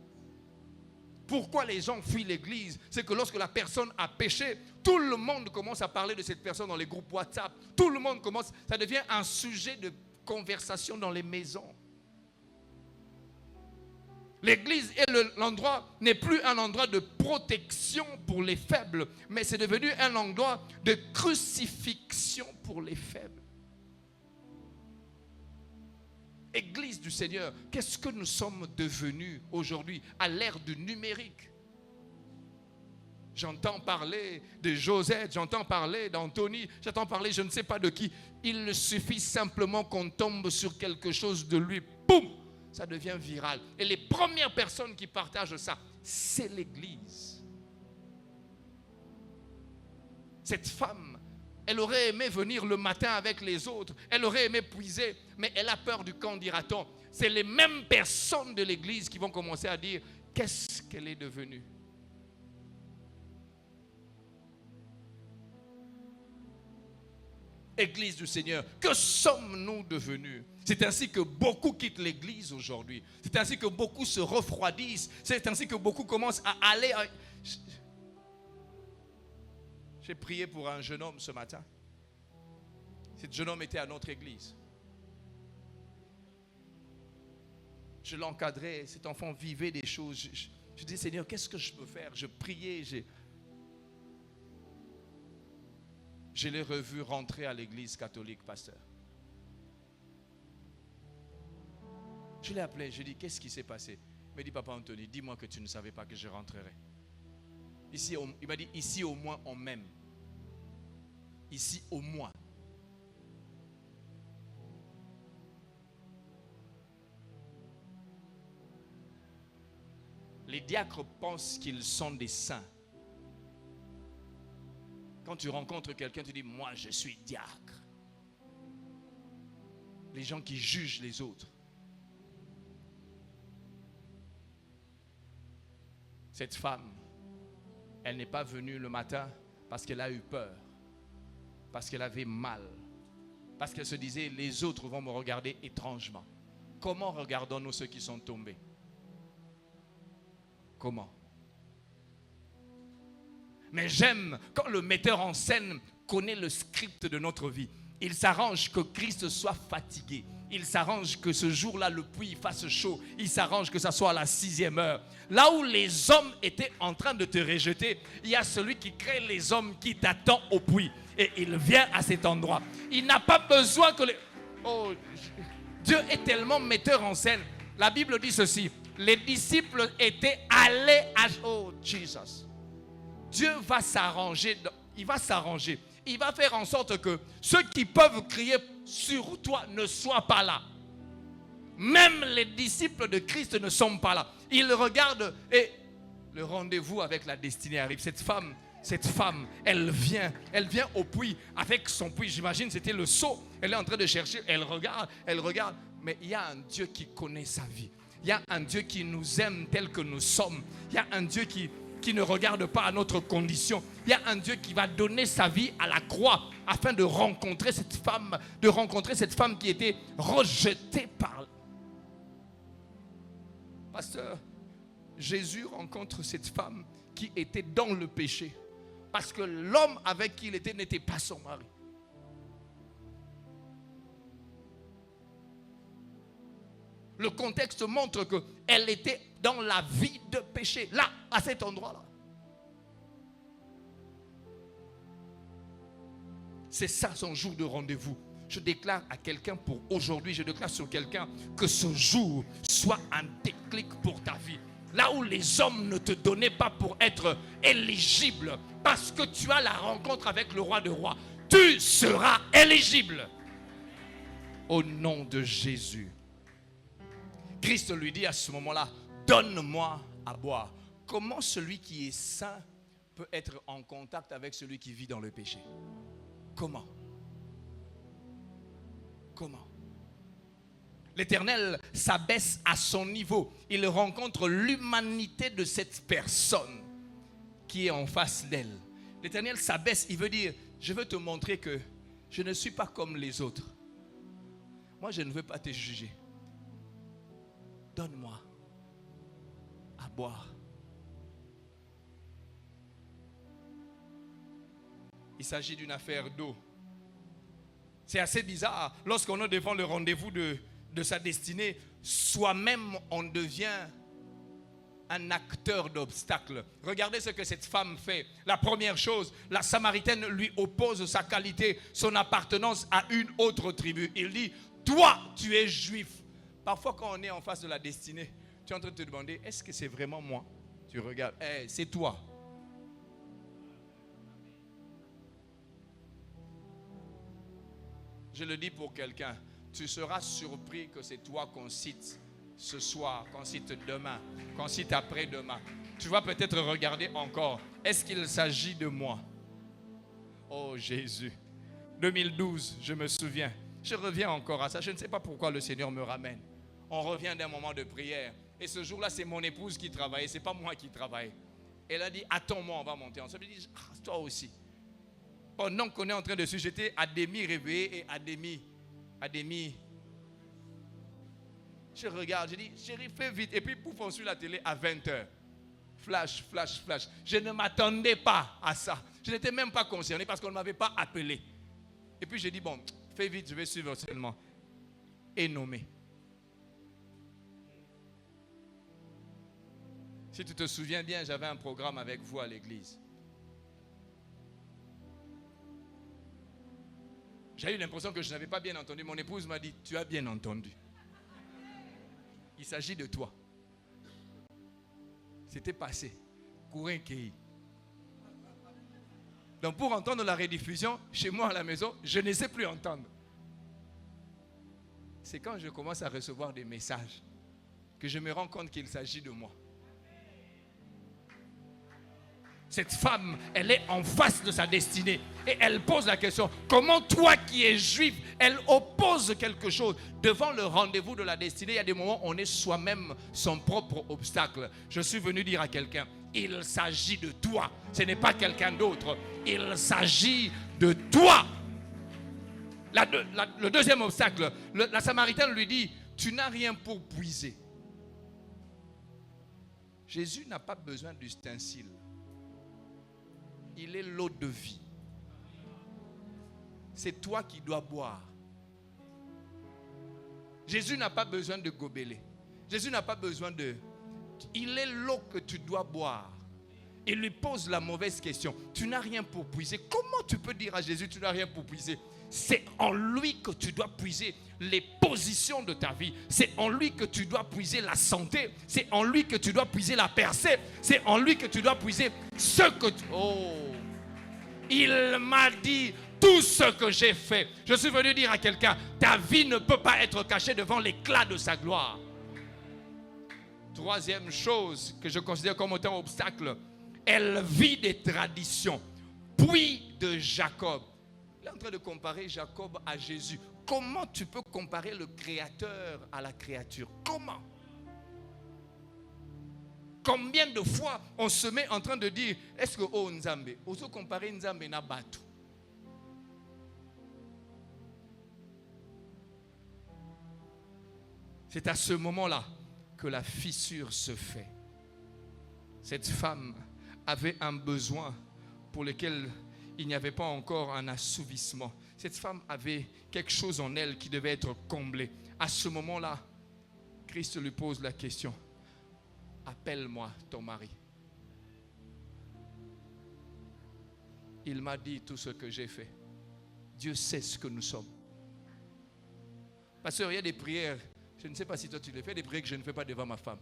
Pourquoi les gens fuient l'église? C'est que lorsque la personne a péché, tout le monde commence à parler de cette personne dans les groupes WhatsApp. Tout le monde commence, ça devient un sujet de conversation dans les maisons. L'église est l'endroit, n'est plus un endroit de protection pour les faibles, mais c'est devenu un endroit de crucifixion pour les faibles. Église du Seigneur, qu'est-ce que nous sommes devenus aujourd'hui à l'ère du numérique? J'entends parler de Josette, j'entends parler d'Anthony, j'entends parler je ne sais pas de qui. Il suffit simplement qu'on tombe sur quelque chose de lui, boum, ça devient viral. Et les premières personnes qui partagent ça, c'est l'église. Cette femme, elle aurait aimé venir le matin avec les autres. Elle aurait aimé puiser, mais elle a peur du qu'en dira-t-on. C'est les mêmes personnes de l'église qui vont commencer à dire qu'est-ce qu'elle est devenue. Église du Seigneur, que sommes-nous devenus? C'est ainsi que beaucoup quittent l'église aujourd'hui. C'est ainsi que beaucoup se refroidissent. C'est ainsi que beaucoup commencent à aller... J'ai prié pour un jeune homme ce matin. Ce jeune homme était à notre église. Je l'encadrais, cet enfant vivait des choses. Je dis, Seigneur, qu'est-ce que je peux faire? Je priais, je l'ai revu rentrer à l'église catholique, pasteur. Je l'ai appelé, je lui ai dit, qu'est-ce qui s'est passé? Il m'a dit, Papa Anthony, dis-moi que tu ne savais pas que je rentrerais. Ici, il m'a dit, ici au moins on m'aime. Ici au moins. Les diacres pensent qu'ils sont des saints. Quand tu rencontres quelqu'un, tu dis, moi je suis diacre. Les gens qui jugent les autres. Cette femme, elle n'est pas venue le matin parce qu'elle a eu peur, parce qu'elle avait mal, parce qu'elle se disait, les autres vont me regarder étrangement. Comment regardons-nous ceux qui sont tombés? Comment? Mais j'aime quand le metteur en scène connaît le script de notre vie. Il s'arrange que Christ soit fatigué. Il s'arrange que ce jour-là, le puits fasse chaud. Il s'arrange que ça soit à la 6e heure. Là où les hommes étaient en train de te rejeter, il y a celui qui crée les hommes qui t'attend au puits. Et il vient à cet endroit. Il n'a pas besoin que les... Oh, Dieu est tellement metteur en scène. La Bible dit ceci. Les disciples étaient allés à... Oh, Jesus. Dieu va s'arranger. Il va s'arranger. Il va faire en sorte que ceux qui peuvent crier sur toi ne soient pas là. Même les disciples de Christ ne sont pas là. Ils regardent et le rendez-vous avec la destinée arrive. Cette femme, elle vient au puits avec son puits. J'imagine c'était le seau. Elle est en train de chercher. Elle regarde. Mais il y a un Dieu qui connaît sa vie. Il y a un Dieu qui nous aime tel que nous sommes. Il y a un Dieu qui qui ne regarde pas à notre condition. Il y a un Dieu qui va donner sa vie à la croix afin de rencontrer cette femme qui était rejetée par... Pasteur, Jésus rencontre cette femme qui était dans le péché parce que l'homme avec qui il était n'était pas son mari. Le contexte montre qu'elle était dans la vie de péché, là, à cet endroit-là. C'est ça son jour de rendez-vous. Je déclare à quelqu'un pour aujourd'hui, je déclare sur quelqu'un que ce jour soit un déclic pour ta vie. Là où les hommes ne te donnaient pas pour être éligible, parce que tu as la rencontre avec le roi des rois, tu seras éligible. Au nom de Jésus. Christ lui dit à ce moment-là, donne-moi à boire. Comment celui qui est saint peut être en contact avec celui qui vit dans le péché? Comment? Comment? L'Éternel s'abaisse à son niveau. Il rencontre l'humanité de cette personne qui est en face d'elle. L'Éternel s'abaisse, il veut dire, je veux te montrer que je ne suis pas comme les autres. Moi, je ne veux pas te juger. Donne-moi à boire. Il s'agit d'une affaire d'eau. C'est assez bizarre. Lorsqu'on est devant le rendez-vous de sa destinée, soi-même on devient un acteur d'obstacles. Regardez ce que cette femme fait. La première chose, la Samaritaine lui oppose sa qualité, son appartenance à une autre tribu. Il dit, toi tu es juif. Parfois quand on est en face de la destinée, tu es en train de te demander, est-ce que c'est vraiment moi? Tu regardes, c'est toi. Je le dis pour quelqu'un, tu seras surpris que c'est toi qu'on cite ce soir, qu'on cite demain, qu'on cite après-demain. Tu vas peut-être regarder encore, est-ce qu'il s'agit de moi? Oh Jésus, 2012, je me souviens, je reviens encore à ça, je ne sais pas pourquoi le Seigneur me ramène. On revient d'un moment de prière. Et ce jour-là, c'est mon épouse qui travaillait. Ce n'est pas moi qui travaille. Elle a dit, attends-moi, on va monter ensemble. Je dis, toi aussi. Pendant qu'on est en train de suivre, j'étais à demi réveillé et à demi. Je regarde, je dis, chérie, fais vite. Et puis, pouf, on suit la télé à 20h. Flash, flash, flash. Je ne m'attendais pas à ça. Je n'étais même pas concerné parce qu'on ne m'avait pas appelé. Et puis, j'ai dit, bon, fais vite, je vais suivre seulement. Et nommé. Si tu te souviens bien, j'avais un programme avec vous à l'église. J'ai eu l'impression que je n'avais pas bien entendu. Mon épouse m'a dit, tu as bien entendu. Il s'agit de toi. C'était passé. Courin Kei. Donc pour entendre la rediffusion, chez moi à la maison, je ne sais plus entendre. C'est quand je commence à recevoir des messages que je me rends compte qu'il s'agit de moi. Cette femme, elle est en face de sa destinée et elle pose la question, comment toi qui es juif, elle oppose quelque chose. Devant le rendez-vous de la destinée, il y a des moments où on est soi-même son propre obstacle. Je suis venu dire à quelqu'un, il s'agit de toi, ce n'est pas quelqu'un d'autre, il s'agit de toi. Le deuxième obstacle, la Samaritaine lui dit, tu n'as rien pour puiser. Jésus n'a pas besoin d'ustensile. Il est l'eau de vie. C'est toi qui dois boire. Jésus n'a pas besoin de gobelet. Jésus n'a pas besoin de... Il est l'eau que tu dois boire. Il lui pose la mauvaise question. Tu n'as rien pour puiser. Comment tu peux dire à Jésus, tu n'as rien pour puiser? C'est en lui que tu dois puiser les positions de ta vie. C'est en lui que tu dois puiser la santé. C'est en lui que tu dois puiser la percée. C'est en lui que tu dois puiser ce que tu... Oh! Il m'a dit tout ce que j'ai fait. Je suis venu dire à quelqu'un, ta vie ne peut pas être cachée devant l'éclat de sa gloire. Troisième chose que je considère comme autant obstacle, elle vit des traditions. Puis de Jacob. Il est en train de comparer Jacob à Jésus. Comment tu peux comparer le créateur à la créature? Comment? Combien de fois on se met en train de dire, est-ce que oh Nzambe, oso comparer Nzambe na batu. C'est à ce moment-là que la fissure se fait. Cette femme avait un besoin pour lequel il n'y avait pas encore un assouvissement. Cette femme avait quelque chose en elle qui devait être comblé. À ce moment-là, Christ lui pose la question. Appelle-moi ton mari. Il m'a dit tout ce que j'ai fait. Dieu sait ce que nous sommes. Pasteur, il y a des prières, je ne sais pas si toi tu les fais, des prières que je ne fais pas devant ma femme.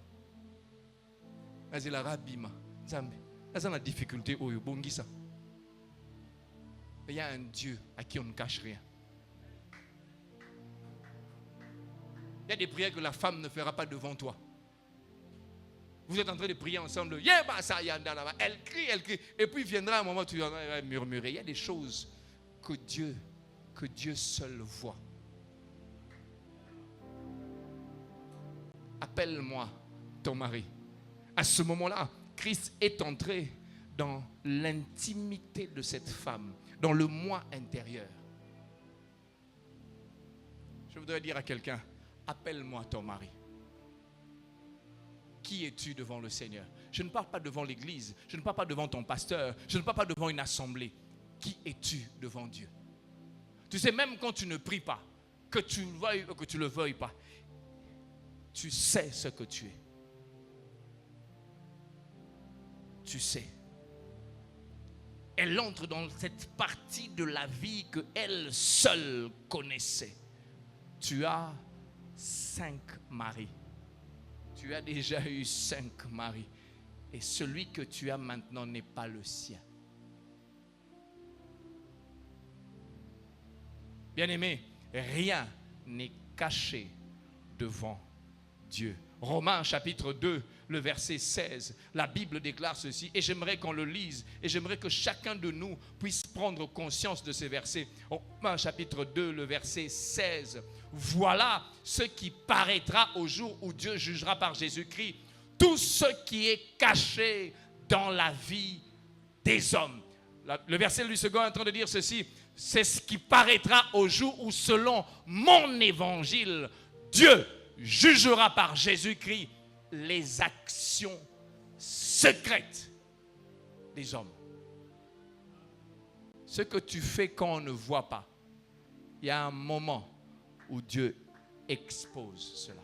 Mais il a rabima. Zambe. C'est la difficulté. Il y a un Dieu à qui on ne cache rien. Il y a des prières que la femme ne fera pas devant toi. Vous êtes en train de prier ensemble. Elle crie. Et puis viendra un moment où tu vas murmurer. Il y a des choses que Dieu seul voit. Appelle-moi ton mari. À ce moment-là, Christ est entré dans l'intimité de cette femme, dans le moi intérieur. Je voudrais dire à quelqu'un, appelle-moi ton mari. Qui es-tu devant le Seigneur? Je ne parle pas devant l'église, je ne parle pas devant ton pasteur, je ne parle pas devant une assemblée. Qui es-tu devant Dieu? Tu sais, même quand tu ne pries pas, que tu le veuilles ou que tu ne le veuilles pas, tu sais ce que tu es. Tu sais. Elle entre dans cette partie de la vie qu'elle seule connaissait. Tu as 5 maris. Tu as déjà eu 5 maris. Et celui que tu as maintenant n'est pas le sien. Bien-aimé, rien n'est caché devant Dieu. Romains chapitre 2, le verset 16. La Bible déclare ceci et j'aimerais qu'on le lise et j'aimerais que chacun de nous puisse prendre conscience de ces versets. Romains chapitre 2, le verset 16. Voilà ce qui paraîtra au jour où Dieu jugera par Jésus-Christ tout ce qui est caché dans la vie des hommes. Le verset lui second est en train de dire ceci. C'est ce qui paraîtra au jour où selon mon évangile, Dieu jugera par Jésus-Christ les actions secrètes des hommes. Ce que tu fais quand on ne voit pas, il y a un moment où Dieu expose cela.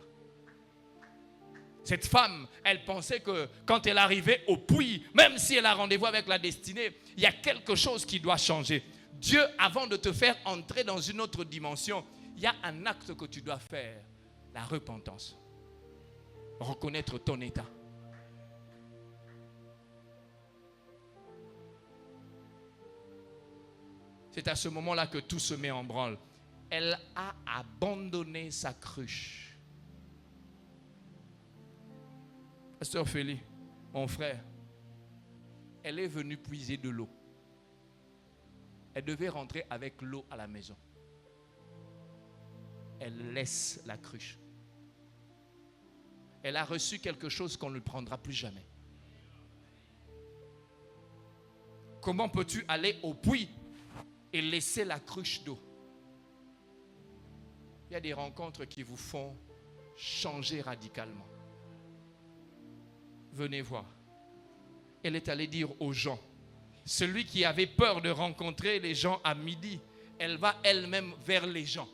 Cette femme, elle pensait que quand elle arrivait au puits, même si elle a rendez-vous avec la destinée, il y a quelque chose qui doit changer. Dieu, avant de te faire entrer dans une autre dimension, il y a un acte que tu dois faire. La repentance. Reconnaître ton état. C'est à ce moment-là que tout se met en branle. Elle a abandonné sa cruche. Pasteur Félix, mon frère, elle est venue puiser de l'eau. Elle devait rentrer avec l'eau à la maison. Elle laisse la cruche. Elle a reçu quelque chose qu'on ne prendra plus jamais. Comment peux-tu aller au puits et laisser la cruche d'eau? Il y a des rencontres qui vous font changer radicalement. Venez voir. Elle est allée dire aux gens, celui qui avait peur de rencontrer les gens à midi, elle va elle-même vers les gens.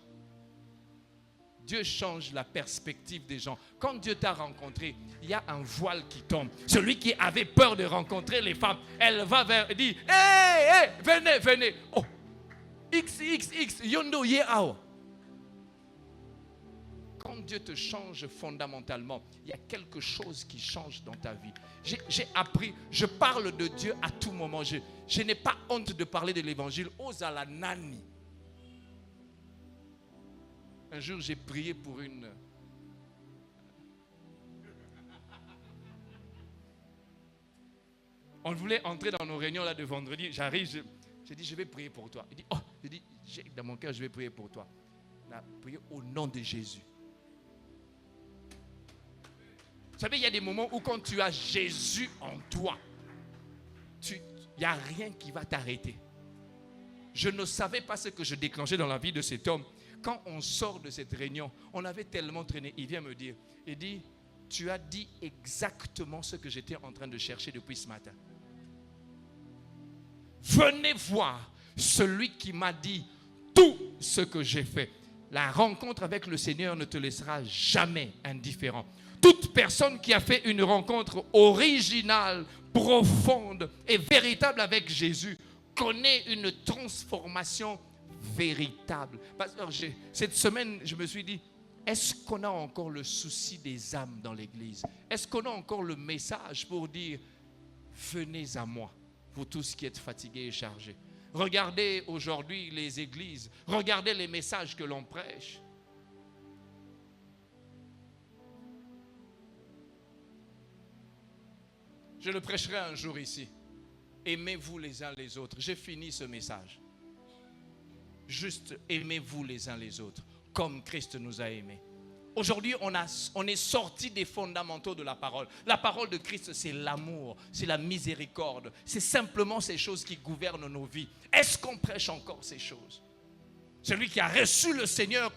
Dieu change la perspective des gens. Quand Dieu t'a rencontré, il y a un voile qui tombe. Celui qui avait peur de rencontrer les femmes, elle va vers et dit, hey, venez. Oh, x, yondo ye ao. Quand Dieu te change fondamentalement, il y a quelque chose qui change dans ta vie. J'ai appris, je parle de Dieu à tout moment. Je n'ai pas honte de parler de l'évangile. Ozala nani. Un jour, j'ai prié pour une... On voulait entrer dans nos réunions là de vendredi. J'arrive, j'ai dit, je vais prier pour toi. Il dit, oh, j'ai dit, dans mon cœur, je vais prier pour toi. On a prié au nom de Jésus. savez, il y a des moments où quand tu as Jésus en toi, il n'y a rien qui va t'arrêter. Je ne savais pas ce que je déclenchais dans la vie de cet homme. Quand on sort de cette réunion, on avait tellement traîné. Il vient me dire, il dit, tu as dit exactement ce que j'étais en train de chercher depuis ce matin. Venez voir celui qui m'a dit tout ce que j'ai fait. La rencontre avec le Seigneur ne te laissera jamais indifférent. Toute personne qui a fait une rencontre originale, profonde et véritable avec Jésus connaît une transformation véritable. Pasteur, cette semaine, je me suis dit, est-ce qu'on a encore le souci des âmes dans l'église? Est-ce qu'on a encore le message pour dire, venez à moi, vous tous qui êtes fatigués et chargés. Regardez aujourd'hui les églises, regardez les messages que l'on prêche. Je le prêcherai un jour ici. Aimez-vous les uns les autres. J'ai fini ce message. Juste aimez-vous les uns les autres, comme Christ nous a aimés. Aujourd'hui, on est sorti des fondamentaux de la parole. La parole de Christ, c'est l'amour, c'est la miséricorde. C'est simplement ces choses qui gouvernent nos vies. Est-ce qu'on prêche encore ces choses? Celui qui a reçu le Seigneur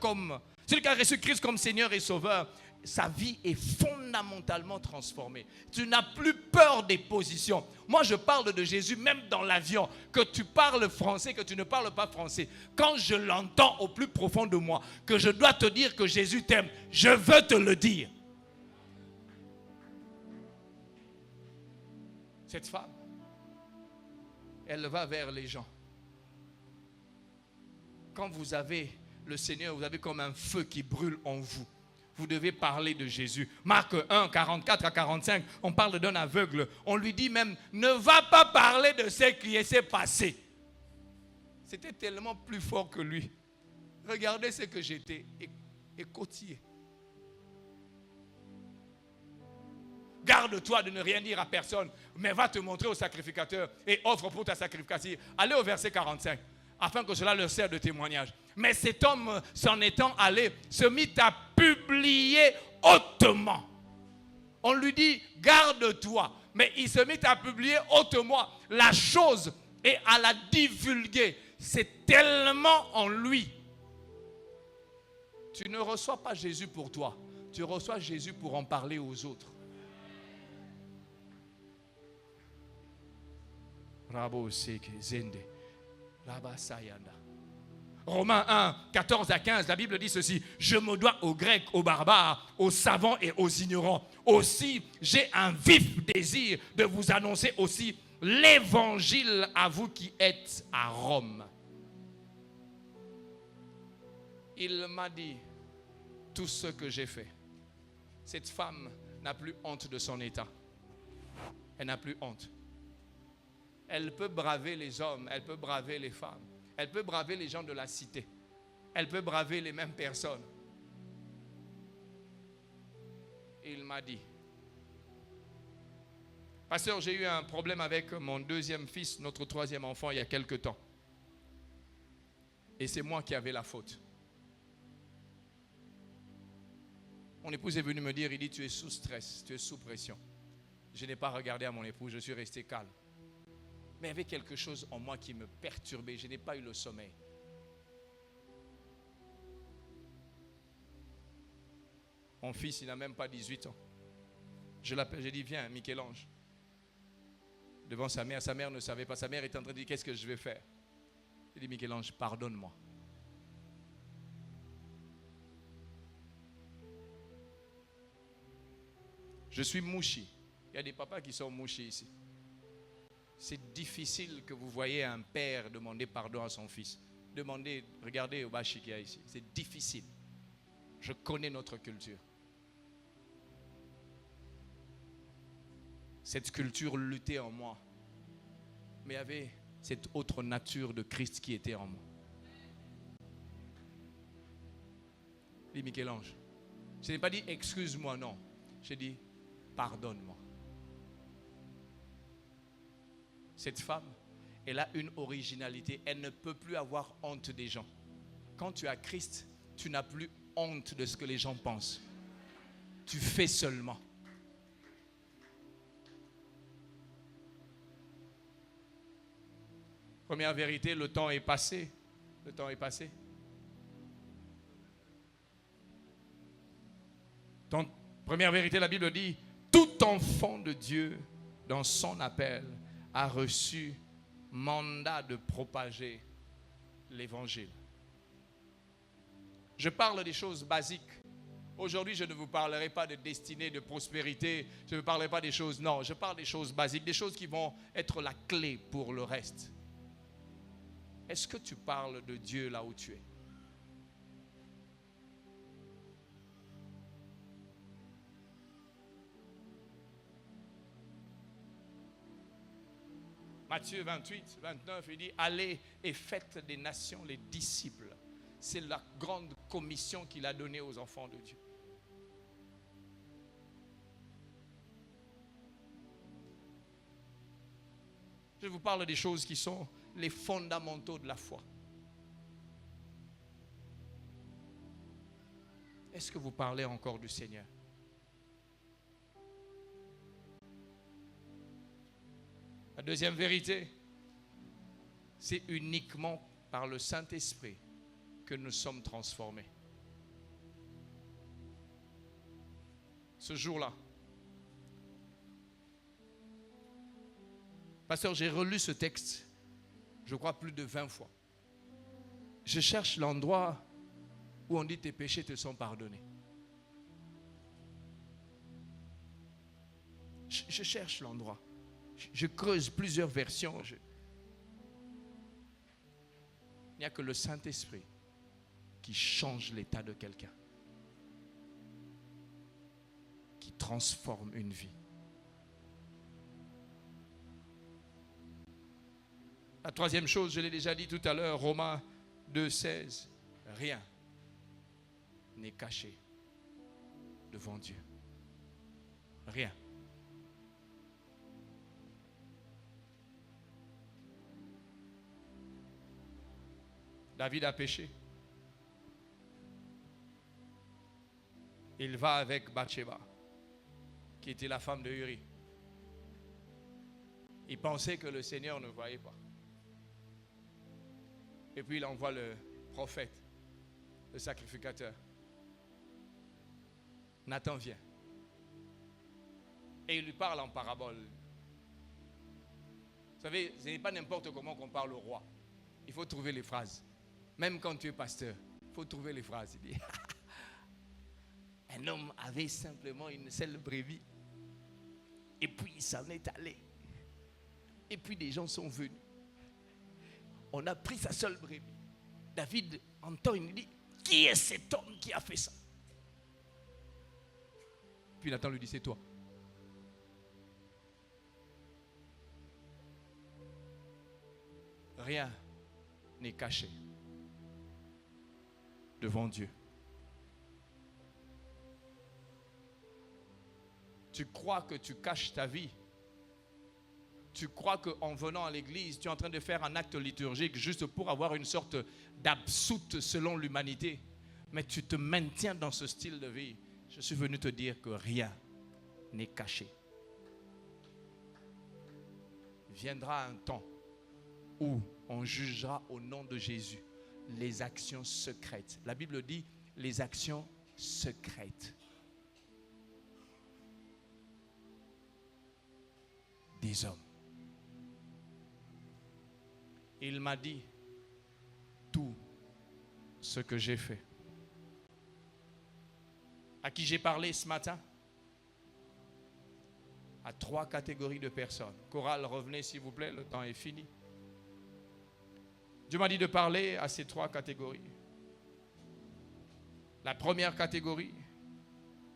celui qui a reçu Christ comme Seigneur et Sauveur, sa vie est fondamentalement transformée. Tu n'as plus peur des positions. Moi, je parle de Jésus même dans l'avion. Que tu parles français, que tu ne parles pas français. Quand je l'entends au plus profond de moi, que je dois te dire que Jésus t'aime, je veux te le dire. Cette femme, elle va vers les gens. Quand vous avez le Seigneur, vous avez comme un feu qui brûle en vous. Vous devez parler de Jésus. Marc 1, 44 à 45, on parle d'un aveugle. On lui dit même, ne va pas parler de ce qui s'est passé. C'était tellement plus fort que lui. Regardez ce que j'étais, écoutier. Garde-toi de ne rien dire à personne, mais va te montrer au sacrificateur et offre pour ta sacrification. Allez au verset 45. Afin que cela leur serve de témoignage. Mais cet homme, s'en étant allé, se mit à publier hautement. On lui dit, garde-toi. Mais il se mit à publier hautement la chose et à la divulguer. C'est tellement en lui. Tu ne reçois pas Jésus pour toi. Tu reçois Jésus pour en parler aux autres. Rabo Seke Zende. Romains 1, 14 à 15, la Bible dit ceci. Je me dois aux Grecs, aux barbares, aux savants et aux ignorants. Aussi, j'ai un vif désir de vous annoncer aussi l'évangile à vous qui êtes à Rome. Il m'a dit tout ce que j'ai fait. Cette femme n'a plus honte de son état. Elle n'a plus honte. Elle peut braver les hommes, elle peut braver les femmes, elle peut braver les gens de la cité, elle peut braver les mêmes personnes. Il m'a dit, pasteur, j'ai eu un problème avec mon deuxième fils, notre troisième enfant, il y a quelque temps. Et c'est moi qui avais la faute. Mon épouse est venue me dire, il dit, tu es sous stress, tu es sous pression. Je n'ai pas regardé à mon épouse, je suis resté calme. Mais il y avait quelque chose en moi qui me perturbait. Je n'ai pas eu le sommeil. Mon fils, il n'a même pas 18 ans. Je l'appelle, j'ai dit, viens, Michel-Ange. Devant sa mère ne savait pas. Sa mère était en train de dire, qu'est-ce que je vais faire? J'ai dit, Michel-Ange, pardonne-moi. Je suis mouchi. Il y a des papas qui sont mouchis ici. C'est difficile que vous voyez un père demander pardon à son fils. Demandez, regardez au Bachi qu'il y a ici. C'est difficile. Je connais notre culture. Cette culture luttait en moi. Mais il y avait cette autre nature de Christ qui était en moi. Dit Michel-Ange. Je n'ai pas dit excuse-moi, non. J'ai dit pardonne-moi. Cette femme, elle a une originalité. Elle ne peut plus avoir honte des gens. Quand tu as Christ, tu n'as plus honte de ce que les gens pensent. Tu fais seulement. Première vérité, le temps est passé. Le temps est passé. Première vérité, la Bible dit, tout enfant de Dieu, dans son appel, a reçu mandat de propager l'évangile. Je parle des choses basiques. Aujourd'hui, je ne vous parlerai pas de destinée, de prospérité. Je ne parlerai pas des choses, non. Je parle des choses basiques, des choses qui vont être la clé pour le reste. Est-ce que tu parles de Dieu là où tu es? Matthieu 28, 29, il dit, allez et faites des nations les disciples. C'est la grande commission qu'il a donnée aux enfants de Dieu. Je vous parle des choses qui sont les fondamentaux de la foi. Est-ce que vous parlez encore du Seigneur? La deuxième vérité, c'est uniquement par le Saint-Esprit que nous sommes transformés. Ce jour-là, pasteur, j'ai relu ce texte, je crois plus de 20 fois. Je cherche l'endroit où on dit tes péchés te sont pardonnés. Je cherche l'endroit. Je creuse plusieurs versions. Il n'y a que le Saint-Esprit qui change l'état de quelqu'un, qui transforme une vie. La troisième chose, je l'ai déjà dit tout à l'heure, Romains 2,16, rien n'est caché devant Dieu. Rien. David a péché. Il va avec Bathsheba, qui était la femme de Uri. Il pensait que le Seigneur ne voyait pas. Et puis il envoie le prophète, le sacrificateur. Nathan vient. Et il lui parle en parabole. Vous savez, ce n'est pas n'importe comment qu'on parle au roi. Il faut trouver les phrases. Même quand tu es pasteur, il faut trouver les phrases. Il dit, un homme avait simplement une seule brebis. Et puis il s'en est allé. Et puis des gens sont venus. On a pris sa seule brebis. David entend, il dit, qui est cet homme qui a fait ça? Puis Nathan lui dit, c'est toi. Rien n'est caché devant Dieu. Tu crois que tu caches ta vie. Tu crois qu'en venant à l'église, tu es en train de faire un acte liturgique juste pour avoir une sorte d'absoute selon l'humanité. Mais tu te maintiens dans ce style de vie. Je suis venu te dire que rien n'est caché. Viendra un temps où on jugera au nom de Jésus les actions secrètes. La Bible dit les actions secrètes des hommes. Il m'a dit tout ce que j'ai fait. À qui j'ai parlé ce matin? À 3 catégories de personnes. Chorale, revenez s'il vous plaît, le temps est fini. Dieu m'a dit de parler à ces 3 catégories. La première catégorie,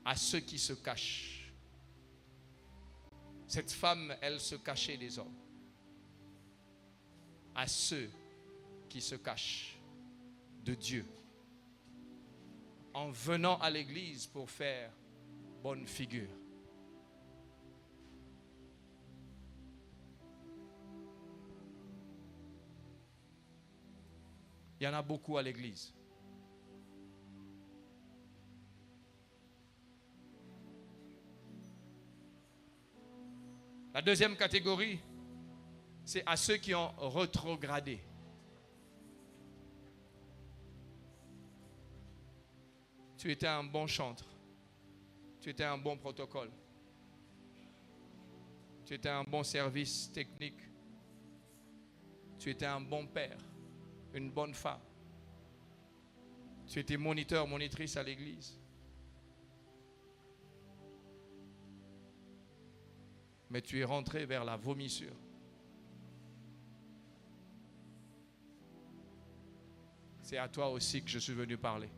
à ceux qui se cachent. Cette femme, elle se cachait des hommes. À ceux qui se cachent de Dieu. En venant à l'église pour faire bonne figure. Il y en a beaucoup à l'église. La deuxième catégorie, C'est à ceux qui ont rétrogradé. Tu étais un bon chanteur. Tu étais un bon protocole. Tu étais un bon service technique. Tu étais un bon père, une bonne femme. Tu étais moniteur, monitrice à l'église. Mais tu es rentré vers la vomissure. C'est à toi aussi que je suis venu parler.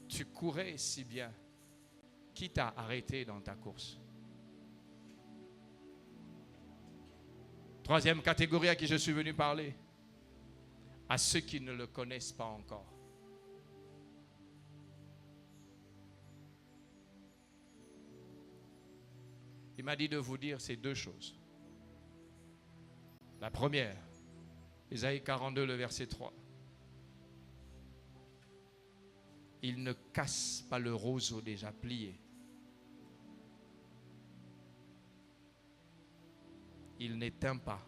Tu courais si bien. Qui t'a arrêté dans ta course? Troisième catégorie à qui je suis venu parler. À ceux qui ne le connaissent pas encore. Il m'a dit de vous dire ces deux choses. La première, Ésaïe 42, le verset 3. Il ne casse pas le roseau déjà plié. Il n'éteint pas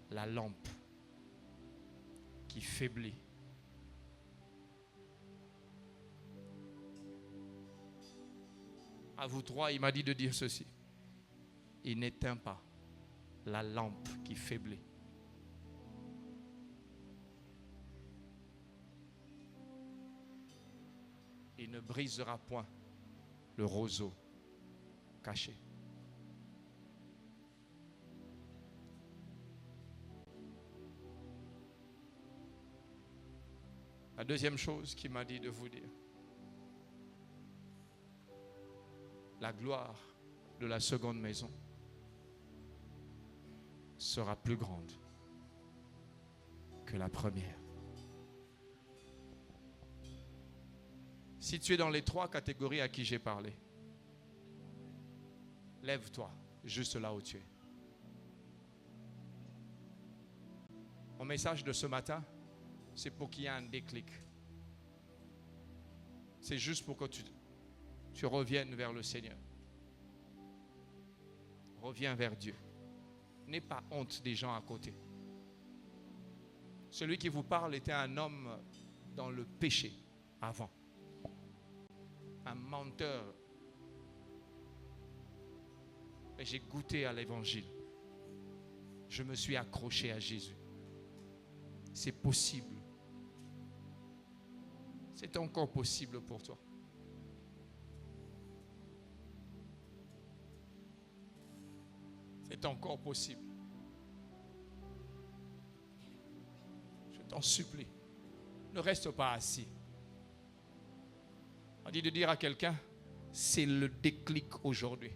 la lampe qui faiblit. À vous trois, il m'a dit de dire ceci. Il n'éteint pas la lampe qui faiblit. Il ne brisera point le roseau caché. La deuxième chose qu'il m'a dit de vous dire. La gloire de la seconde maison sera plus grande que la première. Si tu es dans les trois catégories à qui j'ai parlé, lève-toi juste là où tu es. Mon message de ce matin, c'est pour qu'il y ait un déclic. C'est juste pour que tu reviennes vers le Seigneur. Reviens vers Dieu. N'aie pas honte des gens à côté. Celui qui vous parle était un homme dans le péché avant. Un menteur. Mais j'ai goûté à l'évangile. Je me suis accroché à Jésus. C'est possible. C'est encore possible pour toi. C'est encore possible. Je t'en supplie. Ne reste pas assis. On dit de dire à quelqu'un, c'est le déclic aujourd'hui.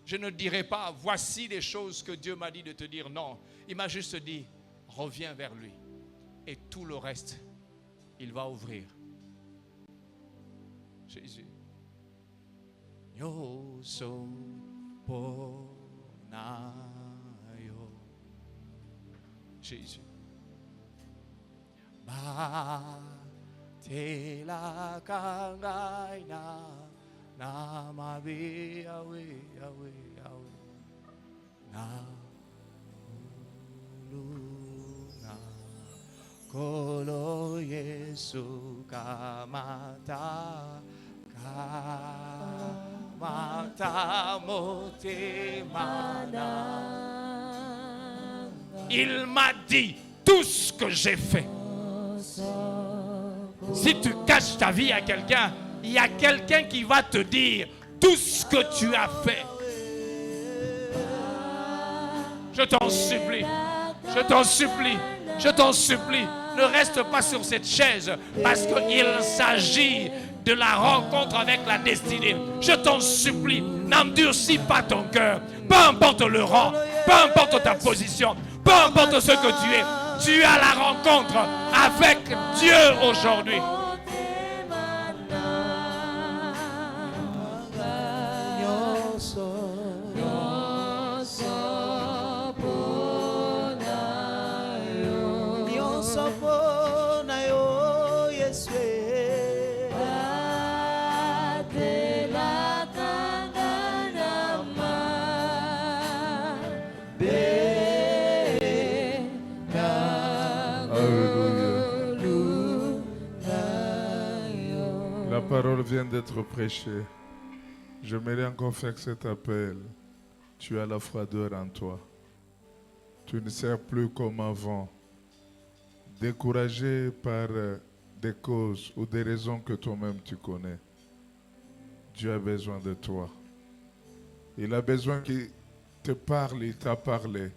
Je ne dirai pas, voici les choses que Dieu m'a dit de te dire. Non, il m'a juste dit, reviens vers lui. Et tout le reste, il va ouvrir. Jésus. Yo so ponayo. Jésus. Ba te la kangaina na mabe awe awe awe na luna kolo Yesu kamata motemana. Il m'a dit tout ce que j'ai fait. Si tu caches ta vie à quelqu'un, il y a quelqu'un qui va te dire tout ce que tu as fait. Je t'en supplie, je t'en supplie, je t'en supplie. Ne reste pas sur cette chaise parce qu'il s'agit de la rencontre avec la destinée. Je t'en supplie, n'endurcis pas ton cœur. Peu importe le rang, peu importe ta position, peu importe ce que tu es. Tu as la rencontre avec Dieu aujourd'hui. La parole vient d'être prêchée. J'aimerais encore faire cet appel. Tu as la froideur en toi. Tu ne sers plus comme avant. Découragé par des causes ou des raisons que toi-même tu connais. Dieu a besoin de toi. Il a besoin qu'il te parle, il t'a parlé.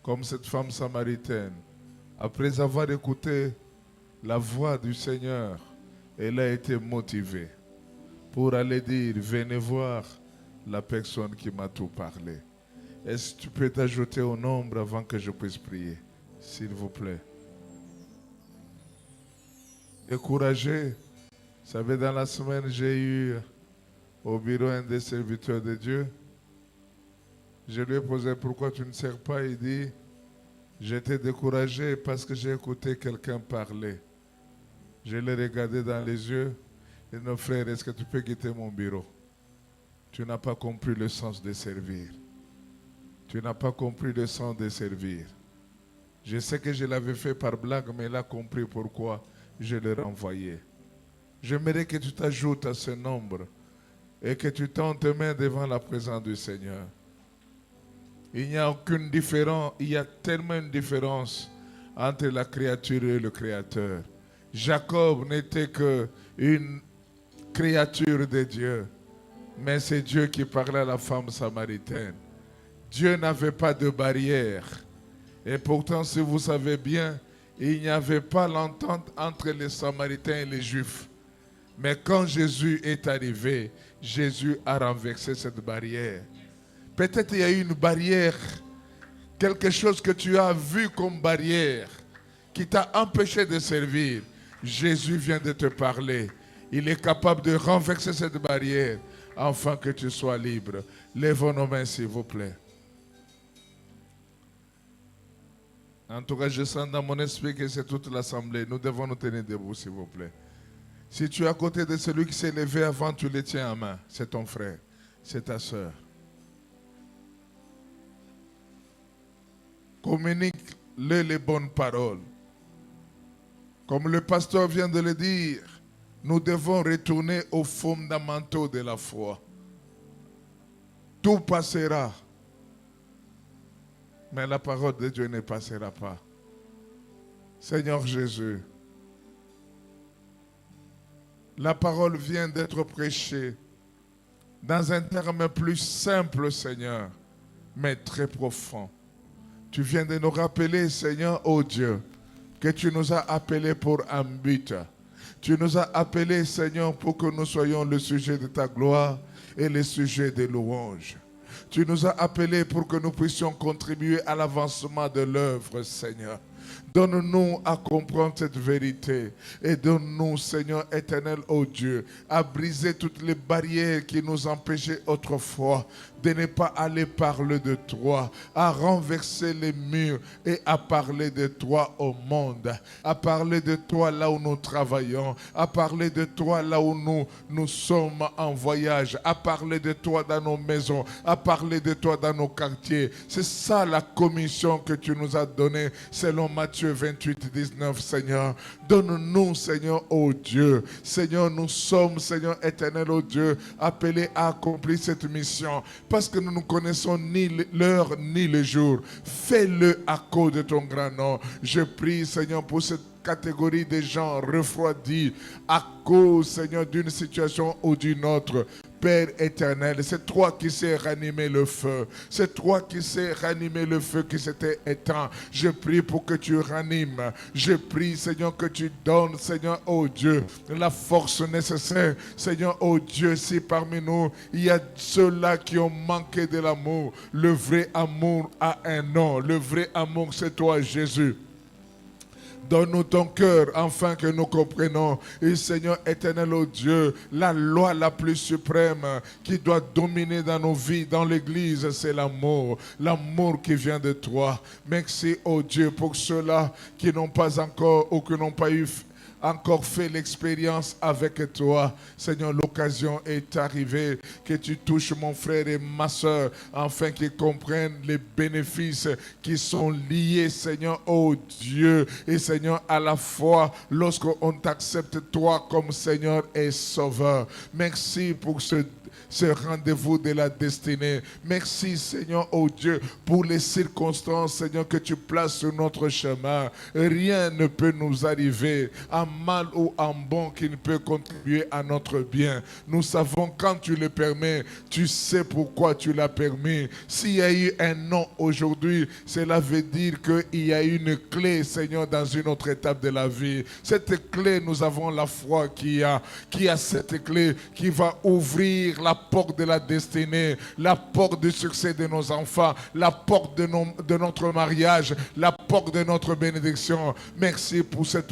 Comme cette femme samaritaine. Après avoir écouté la voix du Seigneur, elle a été motivée pour aller dire, venez voir la personne qui m'a tout parlé. Est-ce que tu peux t'ajouter au nombre avant que je puisse prier, s'il vous plaît? Découragé. Vous savez, dans la semaine, j'ai eu au bureau un des serviteurs de Dieu. Je lui ai posé pourquoi tu ne sers pas. Il dit, j'étais découragé parce que j'ai écouté quelqu'un parler. Je l'ai regardé dans les yeux. Et nos frères, est-ce que tu peux quitter mon bureau? Tu n'as pas compris le sens de servir. Tu n'as pas compris le sens de servir. Je sais que je l'avais fait par blague, mais il a compris pourquoi je l'ai renvoyé. J'aimerais que tu t'ajoutes à ce nombre et que tu tends tes mains devant la présence du Seigneur. Il n'y a aucune différence, il y a tellement une différence entre la créature et le Créateur. Jacob n'était qu'une créature de Dieu, mais c'est Dieu qui parlait à la femme samaritaine. Dieu n'avait pas de barrière. Et pourtant, si vous savez bien, il n'y avait pas l'entente entre les Samaritains et les Juifs. Mais quand Jésus est arrivé, Jésus a renversé cette barrière. Peut-être il y a eu une barrière, quelque chose que tu as vu comme barrière, qui t'a empêché de servir. Jésus vient de te parler. Il est capable de renverser cette barrière afin que tu sois libre. Lèvons nos mains, s'il vous plaît. En tout cas, je sens dans mon esprit que c'est toute l'assemblée. Nous devons nous tenir debout, s'il vous plaît. Si tu es à côté de celui qui s'est levé avant, tu le tiens en main. C'est ton frère, c'est ta sœur. Communique-le les bonnes paroles. Comme le pasteur vient de le dire, nous devons retourner aux fondamentaux de la foi. Tout passera. Mais la parole de Dieu ne passera pas. Seigneur Jésus, la parole vient d'être prêchée dans un terme plus simple, Seigneur, mais très profond. Tu viens de nous rappeler, Seigneur, ô Dieu, que tu nous as appelés pour un but. Tu nous as appelés, Seigneur, pour que nous soyons le sujet de ta gloire et le sujet des louanges. Tu nous as appelés pour que nous puissions contribuer à l'avancement de l'œuvre, Seigneur. Donne-nous à comprendre cette vérité et donne-nous, Seigneur éternel, ô Dieu, à briser toutes les barrières qui nous empêchaient autrefois de ne pas aller parler de toi, à renverser les murs et à parler de toi au monde, à parler de toi là où nous travaillons, à parler de toi là où nous sommes en voyage, à parler de toi dans nos maisons, à parler de toi dans nos quartiers. C'est ça la commission que tu nous as donnée selon Matthieu 28, 19, Seigneur. Donne-nous, Seigneur, ô Dieu. Seigneur, nous sommes, Seigneur éternel, ô Dieu, appelés à accomplir cette mission. Parce que nous ne connaissons ni l'heure ni le jour. Fais-le à cause de ton grand nom. Je prie, Seigneur, pour cette catégorie de gens refroidis à cause, Seigneur, d'une situation ou d'une autre. Père éternel, c'est toi qui sais ranimer le feu. C'est toi qui sais ranimer le feu qui s'était éteint. Je prie pour que tu ranimes. Je prie, Seigneur, que tu donnes, Seigneur, ô Dieu, la force nécessaire. Seigneur, ô Dieu, si parmi nous, il y a ceux-là qui ont manqué de l'amour, le vrai amour a un nom. Le vrai amour, c'est toi, Jésus. Donne-nous ton cœur, afin que nous comprenions. Et Seigneur éternel, ô Dieu, la loi la plus suprême qui doit dominer dans nos vies, dans l'Église, c'est l'amour. L'amour qui vient de toi. Merci, ô Dieu, pour ceux-là qui n'ont pas encore ou qui n'ont pas eu encore fait l'expérience avec toi. Seigneur, l'occasion est arrivée que tu touches mon frère et ma soeur afin qu'ils comprennent les bénéfices qui sont liés, Seigneur, oh Dieu. Et Seigneur, à la fois, lorsqu'on t'accepte toi comme Seigneur et Sauveur. Merci pour ce rendez-vous de la destinée. Merci, Seigneur, oh Dieu, pour les circonstances, Seigneur, que tu places sur notre chemin. Rien ne peut nous arriver, en mal ou en bon, qui ne peut contribuer à notre bien. Nous savons quand tu le permets, tu sais pourquoi tu l'as permis. S'il y a eu un non aujourd'hui, cela veut dire qu'il y a une clé, Seigneur, dans une autre étape de la vie. Cette clé, nous avons la foi qui a cette clé qui va ouvrir la porte de la destinée, la porte du succès de nos enfants, la porte de notre mariage, la porte de notre bénédiction. Merci pour cette